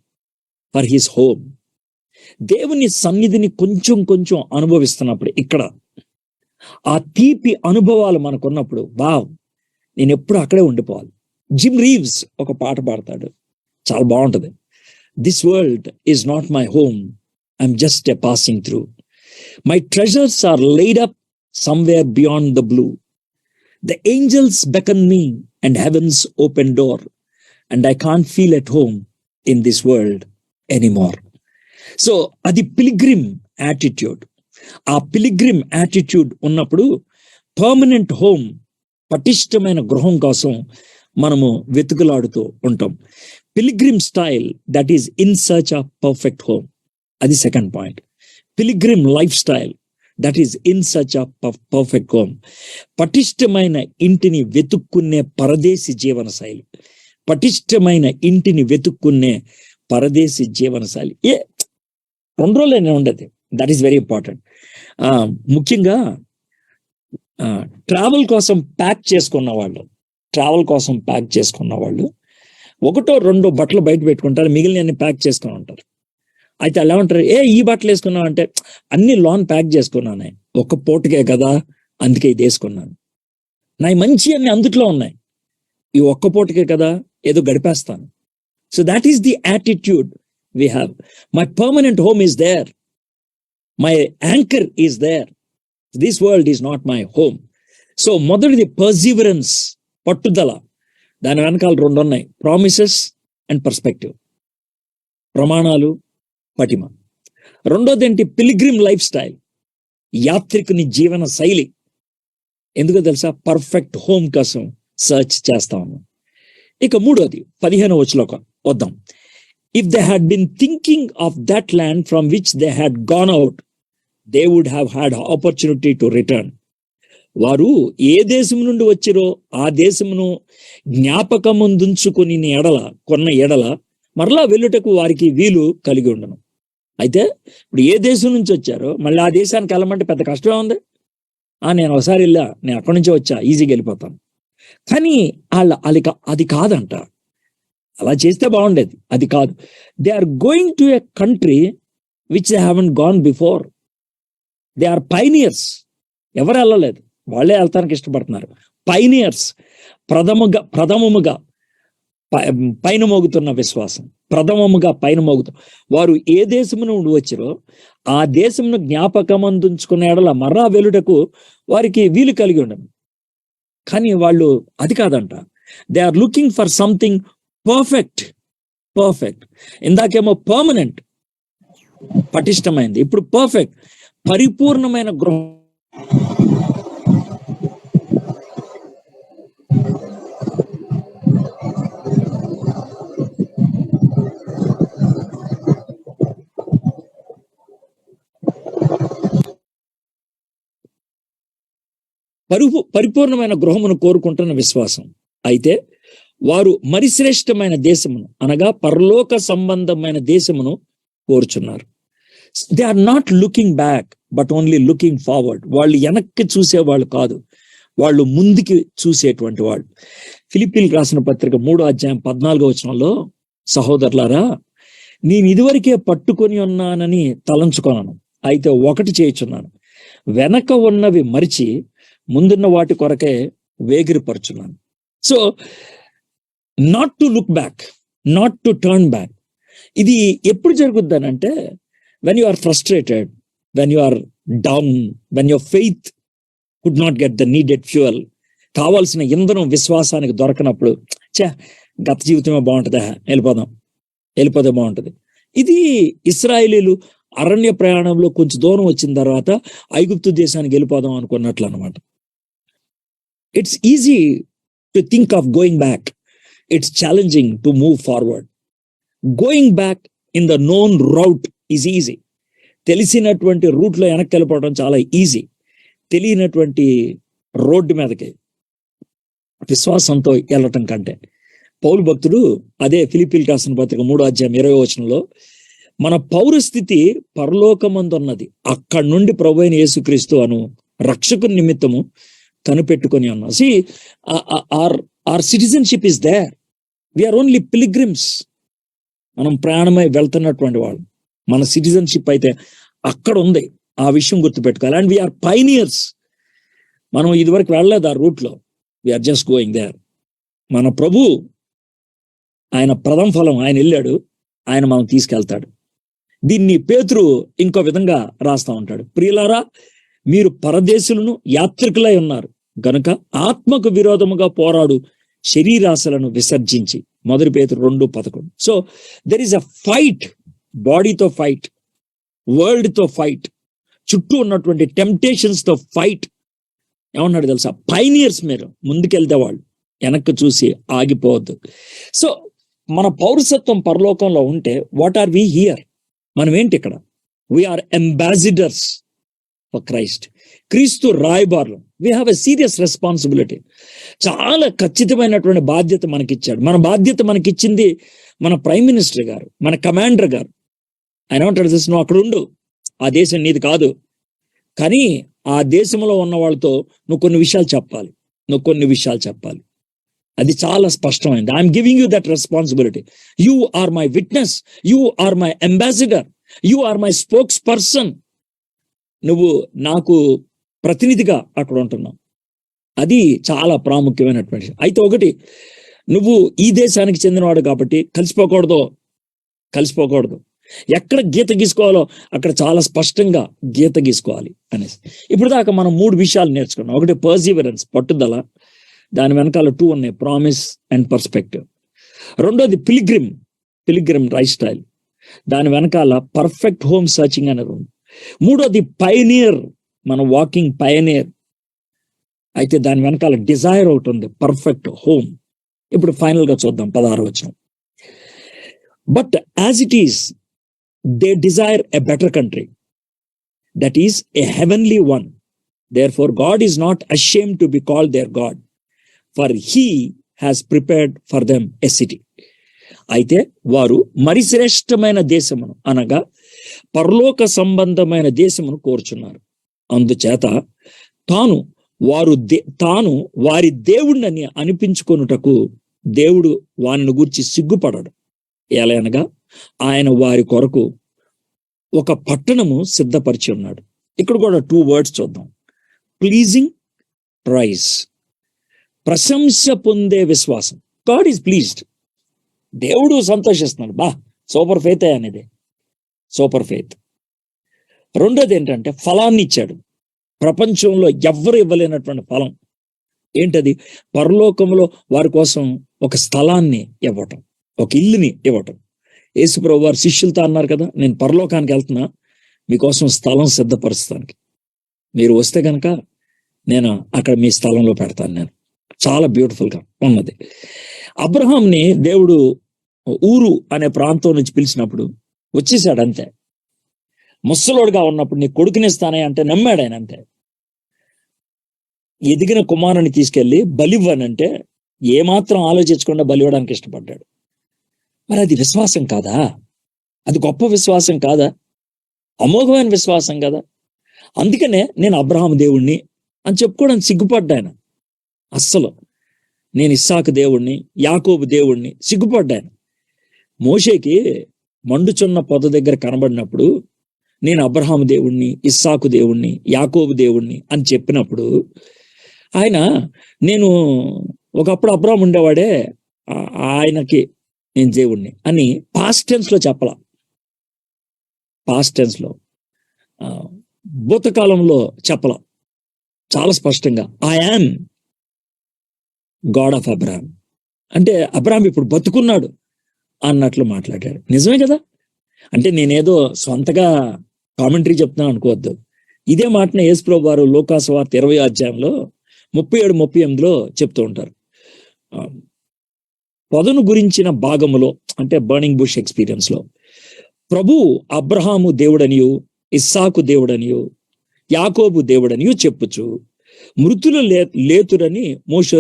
for his home. దేవుని సన్నిధిని కొంచెం అనుభవిస్తున్నప్పుడు, ఇక్కడ ఆ తీపి అనుభవాలు మనకున్నప్పుడు, వావ్, నేను ఎప్పుడు అక్కడే ఉండిపోవాలి. జిమ్ రీవ్స్ ఒక పాట పాడతాడు, చాలా బాగుంటది. This world is not my home, I'm just a passing through. My treasures are laid up somewhere beyond the blue. The angels beckon me and heaven's open door, and I can't feel at home in this world anymore. So అది pilgrim attitude. ఆ pilgrim attitude ఉన్నప్పుడు permanent home, పటిష్టమైన గృహం కోసం మనము వెతుకులాడుతూ ఉంటాం. Pilgrim style, that is in search of perfect home. అది second point. Pilgrim lifestyle, that is in search of perfect home. పటిష్టమైన ఇంటిని వెతుక్కునే పరదేశి జీవన శైలి. పటిష్టమైన ఇంటిని వెతుక్కునే పరదేశి జీవన శైలి. రెండు రోజులనే ఉండదు. That is very important. ముఖ్యంగా ట్రావెల్ కోసం ప్యాక్ చేసుకున్న వాళ్ళు ఒకటో రెండో బట్టలు బయట పెట్టుకుంటారు, మిగిలిన ప్యాక్ చేసుకుని ఉంటారు. అయితే అలా ఉంటారు, ఈ బట్టలు వేసుకున్నావు అంటే అన్ని లాన్ ప్యాక్ చేసుకున్నాను, ఒక పూటకే కదా అందుకే ఇది వేసుకున్నాను, నా మంచి అన్ని అందుట్లో ఉన్నాయి, ఈ ఒక్క పూటకే కదా ఏదో గడిపేస్తాను. So that is the attitude we have. My permanent home is there, my anchor is there, this world is not my home. So మొదటిది పర్సివరెన్స్, పట్టుదల. దాని వెనకాల రెండు ఉన్నాయి, ప్రామిసెస్ అండ్ పర్స్పెక్టివ్, ప్రమాణాలు, పటిమ. రెండోది ఏంటి? పిలిగ్రిమ్ లైఫ్ స్టైల్, యాత్రికుని జీవన శైలి. ఎందుకో తెలుసా? పర్ఫెక్ట్ హోమ్ కోసం సర్చ్ చేస్తా ఉన్నాం. ఇక మూడోది 15వ వచనంలోకి వద్దాం. If they had been thinking of that land from which they had gone out, they would have had opportunity to return. వారు ఏ దేశం నుండి వచ్చిరో ఆ దేశమును జ్ఞాపకముందుంచుకొని కొన్న ఎడల మరలా వెళ్ళుటకు వారికి వీలు కలిగి ఉండను. అయితే ఇప్పుడు ఏ దేశం నుంచి వచ్చారో మళ్ళీ ఆ దేశానికి వెళ్ళమంటే పెద్ద కష్టమే ఉంది. నేను ఒకసారి వెళ్ళా, నేను అక్కడి నుంచే వచ్చా, ఈజీగా వెళ్ళిపోతాను. కానీ అది కాదంట. అలా చేస్తే బాగుండేది, అది కాదు. They are going to a country which they haven't gone before. They are pioneers. ఎవరు వెళ్ళలేదు, వాళ్ళే వెళ్తానికి ఇష్టపడుతున్నారు. పైనియర్స్, ప్రథమముగా పైన మోగుతున్న విశ్వాసం, ప్రథమముగా పైన మోగుతూ వారు ఏ దేశము నుండి వచ్చారో ఆ దేశమును జ్ఞాపకమందుంచుకునే ఎడల మర్రా వెలుటకు వారికి వీలు కలిగి ఉండను. కానీ వాళ్ళు అది కాదంట. They are looking for something perfect. ఇందాకేమో పర్మనెంట్, పటిష్టమైంది, ఇప్పుడు పర్ఫెక్ట్, పరిపూర్ణమైన గృహం. పరిపూర్ణమైన గృహమును కోరుకుంటున్న విశ్వాసం. అయితే వారు మరి శ్రేష్టమైన దేశమును అనగా పరలోక సంబంధమైన దేశమును కోరుచున్నారు. They are not looking back but only looking forward. వాళ్ళు వెనక్కి చూసేవాళ్ళు కాదు, వాళ్ళు ముందుకి చూసేటువంటి వాళ్ళు. ఫిలిప్పీలకు రాసిన పత్రిక 3వ అధ్యాయం 14వ వచనంలో, సహోదరులారా, నేను ఇదివరకే పట్టుకొని ఉన్నానని తలంచుకొనను, అయితే ఒకటి చేయుచున్నాను, వెనక ఉన్నవి మరిచి ముందున్న వాటి కొరకే వేగిరపరుచున్నాను. So not to look back, not to turn back. ఇది ఎప్పుడు జరుగుద్దానంటే when you are frustrated, when you are down, when your faith could not get the needed fuel. కావాల్సిన ఇంధనం విశ్వాసానికి దొరకనప్పుడు, గత జీవితమే బాగుంటుందా, వెళ్ళిపోతే బాగుంటుంది. ఇది ఇశ్రాయేలీలు అరణ్య ప్రయాణంలో కొంచెం దూరం వచ్చిన తర్వాత ఐగుప్తు దేశానికి వెళ్ళిపోదాం అనుకున్నట్లు అనమాట. It's easy to think of going back. It's challenging to move forward. Going back in the known route is easy. తెలిసినటువంటి రూట్లో వెనక్కి వెళ్ళిపోవడం చాలా ఈజీ. తెలియనటువంటి రోడ్డు మీదకి విశ్వాసంతో వెళ్ళటం కంటే. పౌలు భక్తుడు అదే ఫిలిప్పీలకు రాసిన పత్రిక 3వ అధ్యాయం 20వ వచనంలో, మన పౌరస్థితి పరలోకమందున్నది, అక్కడి నుండి ప్రభువైన యేసుక్రీస్తు అను రక్షకుని నిమిత్తము కనిపెట్టుకొని ఉన్నాం. See, our citizenship is there. We are only pilgrims. మనం ప్రయాణమై వెళ్తున్నటువంటి వాళ్ళు. మన సిటిజన్షిప్ అయితే అక్కడ ఉంది, ఆ విషయం గుర్తుపెట్టుకోవాలి. And we are pioneers. మనం ఇదివరకు వెళ్ళలేదు ఆ రూట్లో, వీఆర్ జస్ట్ గోయింగ్ దేర్. మన ప్రభు, ఆయన ప్రథమ ఫలం, ఆయన వెళ్ళాడు, ఆయన మనం తీసుకెళ్తాడు. దీన్ని పేతురు ఇంకో విధంగా రాస్తా ఉంటాడు, ప్రియులారా, మీరు పరదేశులను యాత్రికులై ఉన్నారు, గనుక ఆత్మకు విరోధముగా పోరాడు శరీరాశలను విసర్జించి, 1 పేతురు 2:11. So there is a fight, బాడీతో ఫైట్, వరల్డ్ తో ఫైట్, చుట్టూ ఉన్నటువంటి టెంప్టేషన్స్ తో ఫైట్. ఏమన్నాడు తెలుసా? పైనియర్స్ మీరు, ముందుకెళ్తే వాళ్ళు వెనక్కి చూసి ఆగిపోవద్దు. సో మన పౌరసత్వం పరలోకంలో ఉంటే వాట్ ఆర్ వి హియర్? మనం ఏంటి ఇక్కడ? We are ambassadors for Christ. క్రీస్తు రాయబారులు. We have a serious responsibility. చాలా ఖచ్చితమైనటువంటి బాధ్యత మనకిచ్చాడు. మన బాధ్యత మనకిచ్చింది మన ప్రైమ్ మినిస్టర్ గారు, మన కమాండర్ గారు. ఆయన ఏమంటాడు తెలుసు? నువ్వు అక్కడ ఉండు, ఆ దేశం నీది కాదు, కానీ ఆ దేశంలో ఉన్న వాళ్ళతో నువ్వు కొన్ని విషయాలు చెప్పాలి. అది చాలా స్పష్టమైంది. I'm giving you that responsibility. You are my witness, you are my ambassador, you are my spokesperson. నువ్వు నాకు ప్రతినిధిగా అక్కడ ఉంటున్నావు. అది చాలా ప్రాముఖ్యమైనటువంటి విషయం. అయితే ఒకటి, నువ్వు ఈ దేశానికి చెందినవాడు కాబట్టి కలిసిపోకూడదు. ఎక్కడ గీత గీసుకోవాలో అక్కడ చాలా స్పష్టంగా గీత గీసుకోవాలి అనేసి. ఇప్పుడు దాకా మనం 3 విషయాలు నేర్చుకున్నాం. ఒకటి పర్సివరెన్స్, పట్టుదల. దాని వెనకాల 2 ఉన్నాయి, ప్రామిస్ అండ్ పర్స్పెక్టివ్. రెండోది పిలిగ్రిమ్ లైఫ్ స్టైల్. దాని వెనకాల పర్ఫెక్ట్ హోమ్ సర్చింగ్ అనేది ఉంది. మూడోది పయనియర్, మన వాకింగ్ పయనియర్. అయితే దాని వెనకాల డిజైర్ ఒకటి ఉంది, పర్ఫెక్ట్ హోమ్. ఇప్పుడు ఫైనల్ గా చూద్దాం 16వ వచనం. But as it is they desire a better country, that is a heavenly one. Therefore God is not ashamed to be called their God, for he has prepared for them a city. అయితే వారు మరి శ్రేష్టమైన దేశమును అనగా పరలోక సంబంధమైన దేశమును కోరుచున్నారు. అందుచేత తాను వారి దేవుణ్ణని అనిపించుకొనుటకు దేవుడు వారిని గూర్చి సిగ్గుపడడు. ఎలాగనగా ఆయన వారి కొరకు ఒక పట్టణము సిద్ధపరిచి ఉన్నాడు. ఇక్కడ కూడా 2 words చూద్దాం. ప్లీజింగ్ ప్రైజ్, ప్రశంస పొందే విశ్వాసం. God is pleased. దేవుడు సంతోషిస్తున్నాడు. సూపర్ ఫెయిత్ అనేది, సూపర్ ఫెయిత్. రెండోది ఏంటంటే ఫలాన్ని ఇచ్చాడు. ప్రపంచంలో ఎవ్వరు ఇవ్వలేనటువంటి ఫలం ఏంటది? పరలోకంలో వారి కోసం ఒక స్థలాన్ని ఇవ్వటం, ఒక ఇల్లుని ఇవ్వటం. యేసుప్రభు వారు శిష్యులతో అన్నారు కదా, నేను పరలోకానికి వెళ్తున్నా, మీకోసం స్థలం సిద్ధపరుస్తానికి. మీరు వస్తే కనుక నేను అక్కడ మీ స్థలంలో పెడతాను. నేను చాలా బ్యూటిఫుల్ గా ఉన్నది. అబ్రహాంని దేవుడు ఊరు అనే ప్రాంతం నుంచి పిలిచినప్పుడు వచ్చేసాడు అంతే. ముసలోడుగా ఉన్నప్పుడు నీ కొడుకునిస్తానే అంటే నమ్మాడు ఆయన అంతే. ఎదిగిన కుమారుని తీసుకెళ్లి బలివ్వనంటే ఏమాత్రం ఆలోచించకుండా బలివ్వడానికి ఇష్టపడ్డాడు. మరి అది విశ్వాసం కాదా? అది గొప్ప విశ్వాసం కాదా? అమోఘమైన విశ్వాసం కదా. అందుకనే నేను అబ్రహాము దేవుణ్ణి అని చెప్పుకోవడానికి సిగ్గుపడ్డాను. అస్సలు నేను ఇస్సాకు దేవుణ్ణి, యాకోబు దేవుణ్ణి సిగ్గుపడ్డాను. మోషేకి మండుచున్న పొద దగ్గర కనబడినప్పుడు నేను అబ్రహాము దేవుణ్ణి, ఇస్సాకు దేవుణ్ణి, యాకోబు దేవుణ్ణి అని చెప్పినప్పుడు ఆయన, నేను ఒకప్పుడు అబ్రహాము ఉండేవాడే, ఆయనకి నేను దేవుణ్ణి అని పాస్ట్ టెన్స్ లో చెప్పాల. పాస్ట్ టెన్స్ లో, భూతకాలంలో చెప్పాల. చాలా స్పష్టంగా I am God of Abraham అంటే అబ్రహాం ఇప్పుడు బతుకున్నాడు అన్నట్లు మాట్లాడాడు. నిజమే కదా. అంటే నేనేదో సొంతగా కామెంటరీ చెప్తున్నాను అనుకోవద్దు. ఇదే మాటనే యేసుప్రభు వారు లూకాసు వార్త 20వ అధ్యాయంలో 37-38లో చెప్తూ ఉంటారు. పొదను గురించిన భాగములో, అంటే బర్నింగ్ బుష్ ఎక్స్పీరియన్స్ లో, ప్రభు అబ్రహాము దేవుడనియు, ఇస్సాకు దేవుడనియు, యాకోబు దేవుడనియు చెప్పుచు మృతుల లేతురని మోషే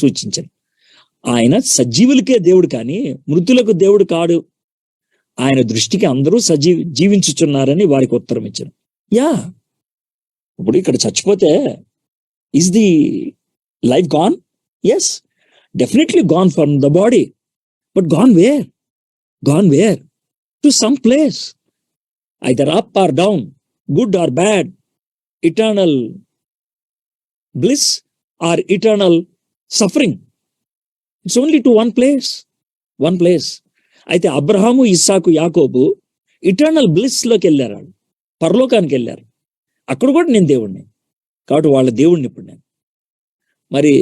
సూచించను. ఆయన సజీవులకే దేవుడు కానీ మృతులకు దేవుడు కాడు. ఆయన దృష్టికి అందరూ జీవించుచున్నారని వారికి ఉత్తరం ఇచ్చాను. ఇప్పుడు ఇక్కడ చచ్చిపోతే is the life gone? Yes, definitely gone from the body, but gone where? To some place, either up or down, good or bad, eternal bliss or eternal suffering. It's only to one place. అయితే అబ్రహాము, ఇస్సాకు, యాకోబు eternal bliss లోకి వెళ్ళారు, పరలోకానికి వెళ్ళారు. అక్కడ కూడా నేను దేవుణ్ణి. కాబట్టి వాళ్ళ దేవుడిని ఇప్పుడు నేను. మరి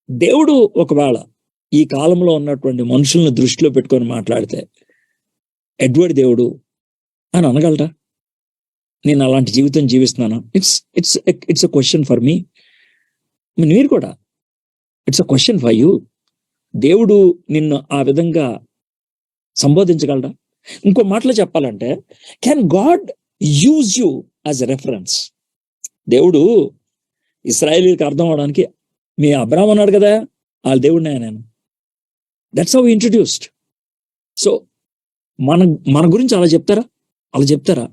దేవుడు ఒకవేళ ఈ కాలంలో ఉన్నటువంటి మనుషులను దృష్టిలో పెట్టుకొని మాట్లాడితే ఎడ్వర్డ్ దేవుడు అని అనగలరా? నేను అలాంటి జీవితం జీవిస్తున్నాను. It's a question for me. మీరు కూడా it's a question for you. దేవుడు నిన్ను ఆ విధంగా సంబోధించగలరా? ఇంకో మాటలో చెప్పాలంటే, can God use you as a reference? దేవుడు ఇశ్రాయేలీకి అర్థం అవడానికి, మీ అబ్రాహాం అన్నాడు కదా, వాళ్ళ దేవుడిని నేను. That's how introduced. సో మన గురించి అలా చెప్తారా?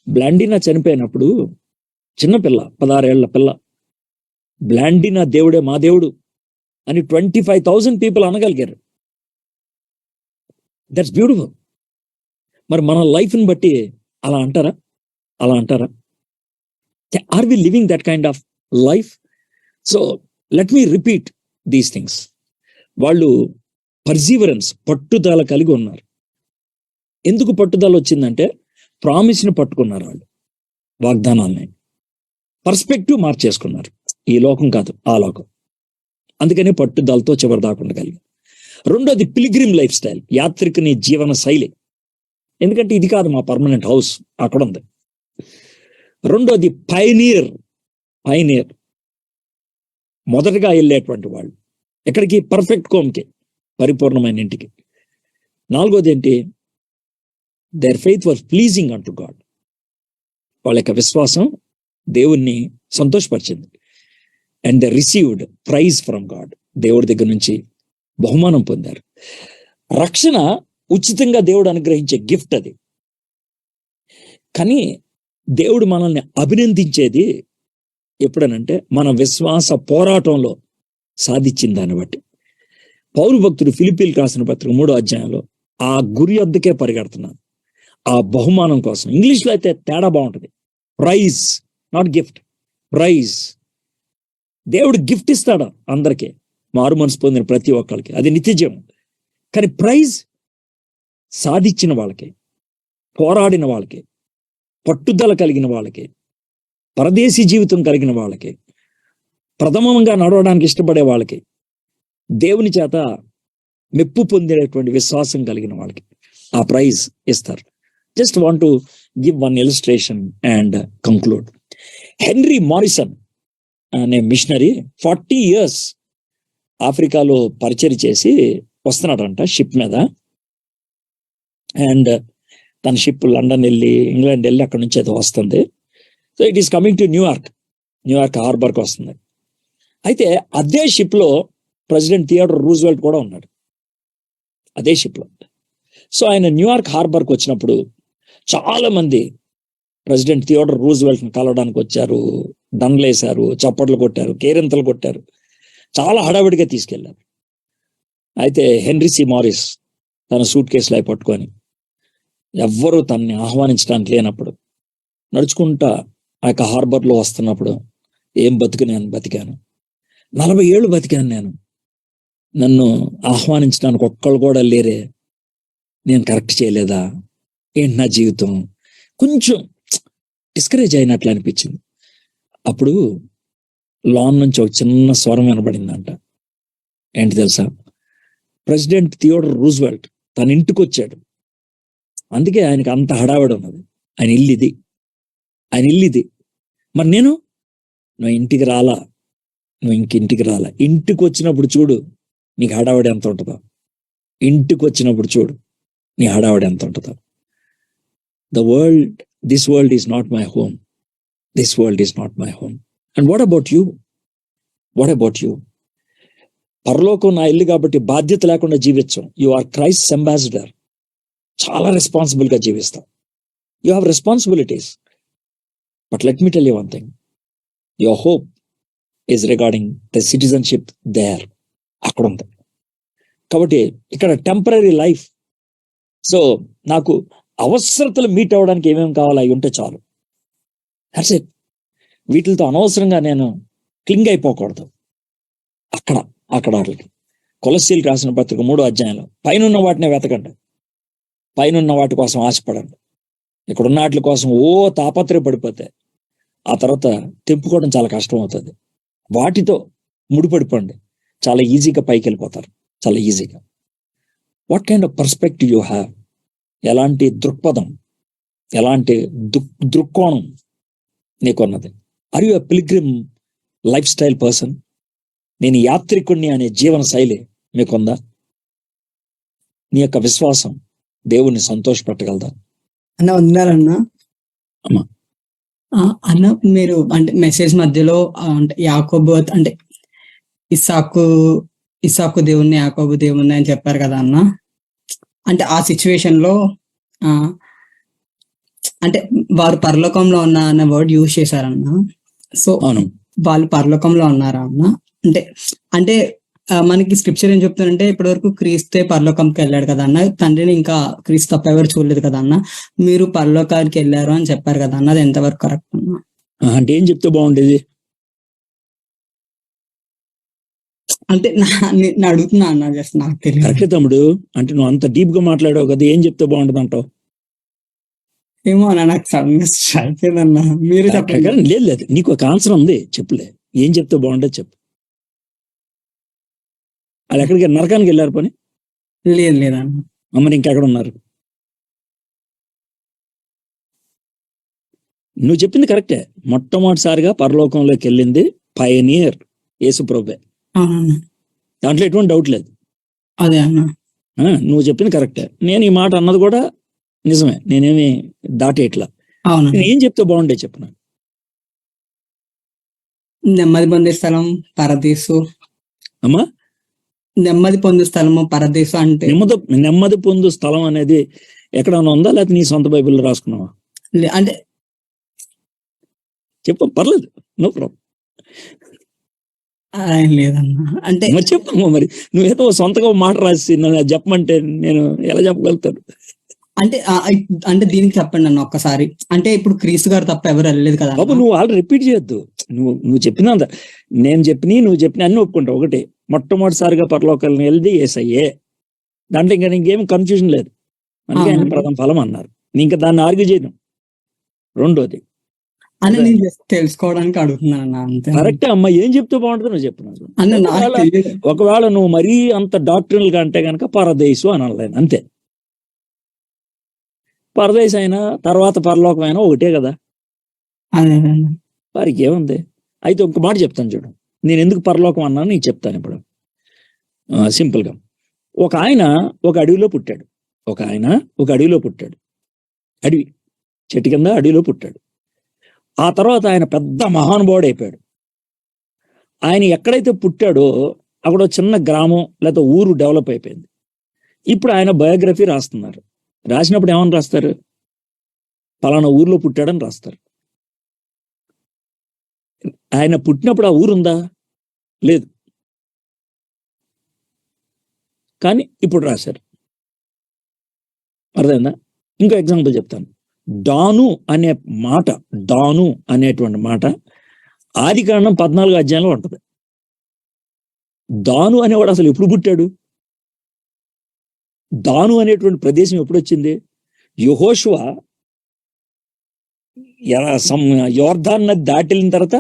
బ్లాండినా చనిపోయినప్పుడు చిన్నపిల్ల, 16 ఏళ్ల పిల్ల, బ్లాండినా దేవుడే మా దేవుడు అని 25,000 పీపుల్ అనగలిగారు. That's beautiful. మరి మన లైఫ్ని బట్టి అలా అంటారా? Are we living that kind of life? So let me repeat these things. వాళ్ళు పర్సీవరెన్స్, పట్టుదల కలిగి ఉన్నారు. ఎందుకు పట్టుదల వచ్చిందంటే, ప్రామిస్ని పట్టుకున్నారు వాళ్ళు, వాగ్దానాన్ని. పర్స్పెక్టివ్ మార్చేసుకున్నారు, ఈ లోకం కాదు ఆ లోకం. అందుకని పట్టుదలతో చివరి దాకా ఉండగలిగారు. రెండోది పిలిగ్రిమ్ లైఫ్ స్టైల్, యాత్రికుని జీవన శైలి. ఎందుకంటే ఇది కాదు మా పర్మనెంట్ హౌస్, అక్కడ ఉంది. రెండోది పైనీర్, మొదటగా వెళ్ళేటువంటి వాళ్ళు ఎక్కడికి? పర్ఫెక్ట్ హోమ్కి, పరిపూర్ణమైన ఇంటికి. నాలుగోది ఏంటి? Their faith was pleasing unto God. వాళ్ళ యొక్క విశ్వాసం దేవుణ్ణి సంతోషపరిచింది. And they received prize from God. దేవుడి దగ్గర నుంచి బహుమానం పొందారు. రక్షణ ఉచితంగా దేవుడు అనుగ్రహించే గిఫ్ట్ అది. కానీ దేవుడు మనల్ని అభినందించేది ఎప్పుడనంటే, మన విశ్వాస పోరాటంలో సాధించిన దాన్ని బట్టి. పౌలు భక్తుడు ఫిలిప్పీలకు రాసిన పత్రిక 3వ అధ్యాయంలో, ఆ గురి వద్దకే పరిగెడుతున్నాను, ఆ బహుమానం కోసం. ఇంగ్లీష్లో అయితే తేడా బాగుంటుంది, ప్రైజ్, నాట్ గిఫ్ట్, ప్రైజ్. దేవుడు గిఫ్ట్ ఇస్తాడు అందరికీ, మారు మనసు పొందిన ప్రతి ఒక్కరికి, అది నిత్యజీవం. కానీ ప్రైజ్ సాధించిన వాళ్ళకి, పోరాడిన వాళ్ళకి, పట్టుదల కలిగిన వాళ్ళకి, పరదేశీ జీవితం కలిగిన వాళ్ళకి, ప్రథమంగా నడవడానికి ఇష్టపడే వాళ్ళకి, దేవుని చేత మెప్పు పొందేటువంటి విశ్వాసం కలిగిన వాళ్ళకి ఆ ప్రైజ్ ఇస్తారు. Just want to give one illustration and conclude. Henry Morrison అనే మిషనరీ 40 years ఆఫ్రికాలో పరిచయం చేసి వస్తున్నాడంట షిప్ మీద. అండ్ తన షిప్ లండన్ వెళ్ళి, ఇంగ్లాండ్ వెళ్ళి, అక్కడ నుంచి అయితే వస్తుంది. So it is coming to New York హార్బర్కి వస్తుంది. అయితే అదే షిప్లో ప్రెసిడెంట్ థియోడర్ రూజ్వెల్ట్ కూడా ఉన్నాడు, అదే షిప్లో. సో ఆయన న్యూయార్క్ హార్బర్కి వచ్చినప్పుడు చాలా మంది ప్రెసిడెంట్ థియోడర్ రూజ్వెల్ట్ని కలవడానికి వచ్చారు, దండలేశారు, చప్పట్లు కొట్టారు, కేరింతలు కొట్టారు, చాలా హడావిడిగా తీసుకెళ్లారు. అయితే హెన్రీ సి మారిస్ తన సూట్ కేసులు అయి పట్టుకొని, ఎవ్వరూ తనని ఆహ్వానించడానికి లేనప్పుడు, నడుచుకుంటా ఆ యొక్క హార్బర్లో వస్తున్నప్పుడు, ఏం నేను బతికాను, 40 ఏళ్ళు బతికాను నేను, నన్ను ఆహ్వానించడానికి ఒక్కళ్ళు కూడా లేరే, నేను కరెక్ట్ చేయలేదా ఏంటి నా జీవితం, కొంచెం డిస్కరేజ్ అయినట్లు అనిపించింది. అప్పుడు లాన్ నుంచి ఒక చిన్న స్వరం వినబడిందంట. ఏంటి తెలుసా? ప్రెసిడెంట్ థియోడర్ రూజ్వెల్ట్ తన ఇంటికి వచ్చాడు, అందుకే ఆయనకి అంత హడావిడి ఉన్నది. ఆయన ఇల్లు ఇది. మరి నువ్వు ఇంటికి రాలా, ఇంటికి రాలా. ఇంటికి వచ్చినప్పుడు చూడు నీకు హడావిడి ఎంత ఉంటుందో. ఇంటికి వచ్చినప్పుడు చూడు నీ హడావిడి ఎంత ఉంటుందో. This world is not my home. And what about you? పరలోకం నా ఇల్లు కాబట్టి బాధ్యత లేకుండా జీవించం. You are Christ ambassador. చాలా రెస్పాన్సిబుల్గా జీవిస్తాం. You have responsibilities. But let me tell you one thing, your hope is regarding the citizenship there, అక్కడ ఉంది. కాబట్టి ఇక్కడ టెంపరీ లైఫ్. సో నాకు అవసరతలు మీట్ అవ్వడానికి ఏమేమి కావాలో అవి ఉంటే చాలు. That's it. వీటితో అనవసరంగా నేను క్లింగ్ అయిపోకూడదు. అక్కడ వాటికి కొలస్సీలకు రాసిన పత్రిక 3వ అధ్యాయంలో, పైనున్న వాటిని వెతకండి, పైనున్న వాటి కోసం ఆశపడండి. ఇక్కడున్న వాటి కోసం తాపత్రయ పడిపోతే ఆ తర్వాత తెంపుకోవడం చాలా కష్టం అవుతుంది. వాటితో ముడిపడిపోండి, చాలా ఈజీగా పైకి వెళ్ళిపోతారు, చాలా ఈజీగా. What kind of perspective you have? ఎలాంటి దృక్పథం, ఎలాంటి దృక్కోణం నీకున్నది? Are you a pilgrim lifestyle person? నేను యాత్రికుణ్ణి అనే జీవన శైలి మీకుందా? నీ యొక్క విశ్వాసం దేవుణ్ణి సంతోషపెట్టగలదా? అన్న ఉన్నారన్నా. అమ్మా అన్న మీరు అంటే మెసేజ్ మధ్యలో అంటే యాకోబు అంటే ఇస్సాకు దేవుణ్ణి యాకోబు దేవుణ్ణి అని చెప్పారు కదా అన్న. అంటే ఆ సిచ్యువేషన్ లో అంటే వారు పరలోకంలో ఉన్న అన్న వర్డ్ యూజ్ చేశారన్న. సో వాళ్ళు పరలోకంలో ఉన్నారా అన్న? అంటే అంటే మనకి స్క్రిప్చర్ ఏం చెప్తారంటే ఇప్పటి వరకు క్రీస్తే పరలోకంకి వెళ్ళాడు కదా అన్న, తండ్రిని ఇంకా క్రీస్తు తప్ప ఎవరు చూడలేదు కదా అన్న, మీరు పరలోకానికి వెళ్ళారు అని చెప్పారు కదా అన్న, అది ఎంతవరకు కరెక్ట్ అన్న? అంటే ఏం చెప్తే బాగుండేది అంటే నేను అడుగుతున్నా అన్న, జస్ట్ నాకు తెలియదు. కరెక్ట్ తమ్ముడు, అంటే నువ్వు అంత డీప్ గా మాట్లాడావు కదా, ఏం చెప్తే బాగుంటుంది అంటావు? ఏమో అన్న, నాకు సడన్గా స్ట్రైక్ అయిందన్న, మీరు చెప్పండి. లేదు, నీకు ఒక ఆన్సర్ ఉంది, చెప్పులే. ఏం చెప్తే బాగుంటుంది చెప్పు. వాళ్ళు ఎక్కడికి, నరకానికి వెళ్ళారు పని? లేదన్న. అమ్మని ఇంకెక్కడ ఉన్నారు? నువ్వు చెప్పింది కరెక్టే. మొట్టమొదటిసారిగా పరలోకంలోకి వెళ్ళింది పయనీర్ యేసుప్రభువే, దాంట్లో ఎటువంటి డౌట్ లేదు. అదే అన్న, నువ్వు చెప్పింది కరెక్టే. నేను ఈ మాట అన్నది కూడా నిజమే, నేనేమి దాటేట్లా. నేను ఏం చెప్తే బాగుండే చెప్పు నాకు. నెమ్మది పొందే స్థలం పరదేశు. అమ్మా, నెమ్మది పొందే స్థలము పరదేశు అంటే నెమ్మది పొందు స్థలం అనేది ఎక్కడన్నా ఉందా, లేకపోతే నీ సొంత బైబిల్లో రాసుకున్నావా? అంటే చెప్పు, పర్లేదు, నో ప్రాబ్లం. లేదన్నా, అంటే మరి చెప్పమ్మా. మరి నువ్వేదో సొంతగా మాట రాసి చెప్పమంటే నేను ఎలా చెప్పగలుగుతాను? అంటే దీనికి చెప్పండి అన్న ఒక్కసారి. అంటే ఇప్పుడు క్రీస్తు గారు తప్ప ఎవరు వెళ్ళలేదు కదా బాబు. నువ్వు ఆల్రెడీ రిపీట్ చేయొద్దు. నువ్వు చెప్పినంత, నేను నువ్వు చెప్పిన అన్ని ఒప్పుకుంటావు. ఒకటి, మొట్టమొదటిసారిగా పరలోకాలను వెళ్ళి యేసయ్యే, దాంట్లో ఇంకా నీకేం కన్ఫ్యూజన్ లేదు. అందుకే ఆయన ప్రథమ ఫలం అన్నారు, ఇంకా దాన్ని ఆర్గ్యూ చేయను. రెండోది అని నేను తెలుసుకోవడానికి అడుగుతున్నాను అంతే. కరెక్టే అమ్మా, ఏం చెప్తే బాగుంటుందో నువ్వు చెప్పిన. ఒకవేళ నువ్వు మరీ అంత డాక్టరల్ గా అంటే కనుక పరదేశు అని అనలేను, అంతే. పరదేశం అయినా తర్వాత పరలోకం అయినా ఒకటే కదా, వారికి ఏముంది. అయితే ఒక మాట చెప్తాను చూడు, నేను ఎందుకు పరలోకం అన్నాను నీకు చెప్తాను ఇప్పుడు సింపుల్గా. ఒక ఆయన ఒక అడవిలో పుట్టాడు. అడవి చెట్టు కింద అడవిలో పుట్టాడు. ఆ తర్వాత ఆయన పెద్ద మహానుభావుడు అయిపోయాడు. ఆయన ఎక్కడైతే పుట్టాడో అక్కడ చిన్న గ్రామం లేదా ఊరు డెవలప్ అయిపోయింది. ఇప్పుడు ఆయన బయోగ్రఫీ రాస్తున్నారు. రాసినప్పుడు ఏమని రాస్తారు? పలానా ఊర్లో పుట్టాడని రాస్తారు. ఆయన పుట్టినప్పుడు ఆ ఊరుందా? లేదు, కానీ ఇప్పుడు రాశారు. అర్థమైందా? ఇంకో ఎగ్జాంపుల్ చెప్తాను. డాను అనేటువంటి మాట ఆదికాండం 14 అధ్యాయంలో ఉంటుంది. దాను అనేవాడు అసలు ఎప్పుడు పుట్టాడు? దాను అనేటువంటి ప్రదేశం ఎప్పుడు వచ్చింది? యెహోషువ యోర్దాన్ నది దాటిన తర్వాత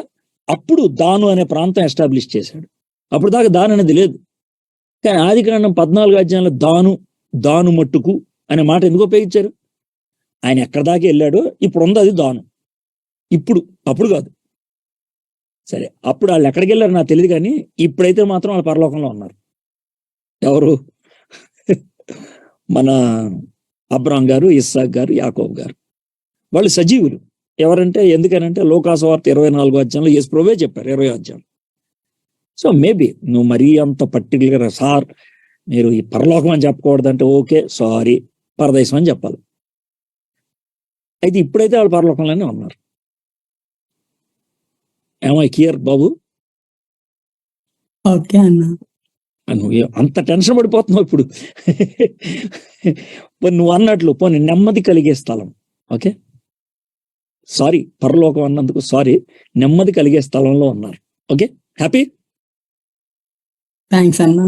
అప్పుడు దాను అనే ప్రాంతం ఎస్టాబ్లిష్ చేశాడు. అప్పుడు దాకా దాను అనేది లేదు. కానీ ఆదికాండం 14 అధ్యాయంలో దాను మట్టుకు అనే మాట ఎందుకు ఉపయోగించారు? ఆయన ఎక్కడి దాకా వెళ్ళాడో ఇప్పుడు ఉంది అది దాను. అప్పుడు కాదు. సరే, అప్పుడు వాళ్ళు ఎక్కడికి వెళ్ళారు నాకు తెలియదు, కానీ ఇప్పుడైతే మాత్రం వాళ్ళు పరలోకంలో ఉన్నారు. ఎవరు? మన అబ్రాం గారు, ఇస్సాక్ గారు, యాకోబు గారు, వాళ్ళు సజీవులు. ఎవరంటే, ఎందుకనంటే లోకాసువార్త 24 అధ్యాయంలో యేసు ప్రభువే చెప్పారు, 20 అధ్యాయం. సో మేబీ నువ్వు మరీ అంత పర్టికులర్గా సార్ మీరు ఈ పరలోకం అని చెప్పకూడదంటే ఓకే, సారీ, పరదేశం అని చెప్పాలి. అయితే ఇప్పుడైతే వాళ్ళు పరలోకంలోనే ఉన్నారు. ఏమో క్లియర్ బాబు? ఓకే అన్న. నువ్వు అంత టెన్షన్ పడిపోతున్నావు ఇప్పుడు. నువ్వు అన్నట్లు పోనీ నెమ్మది కలిగే స్థలం. ఓకే, సారీ, పరలోకం అన్నందుకు సారీ, నెమ్మది కలిగే స్థలంలో ఉన్నారు. Okay, happy? థ్యాంక్స్ అన్న.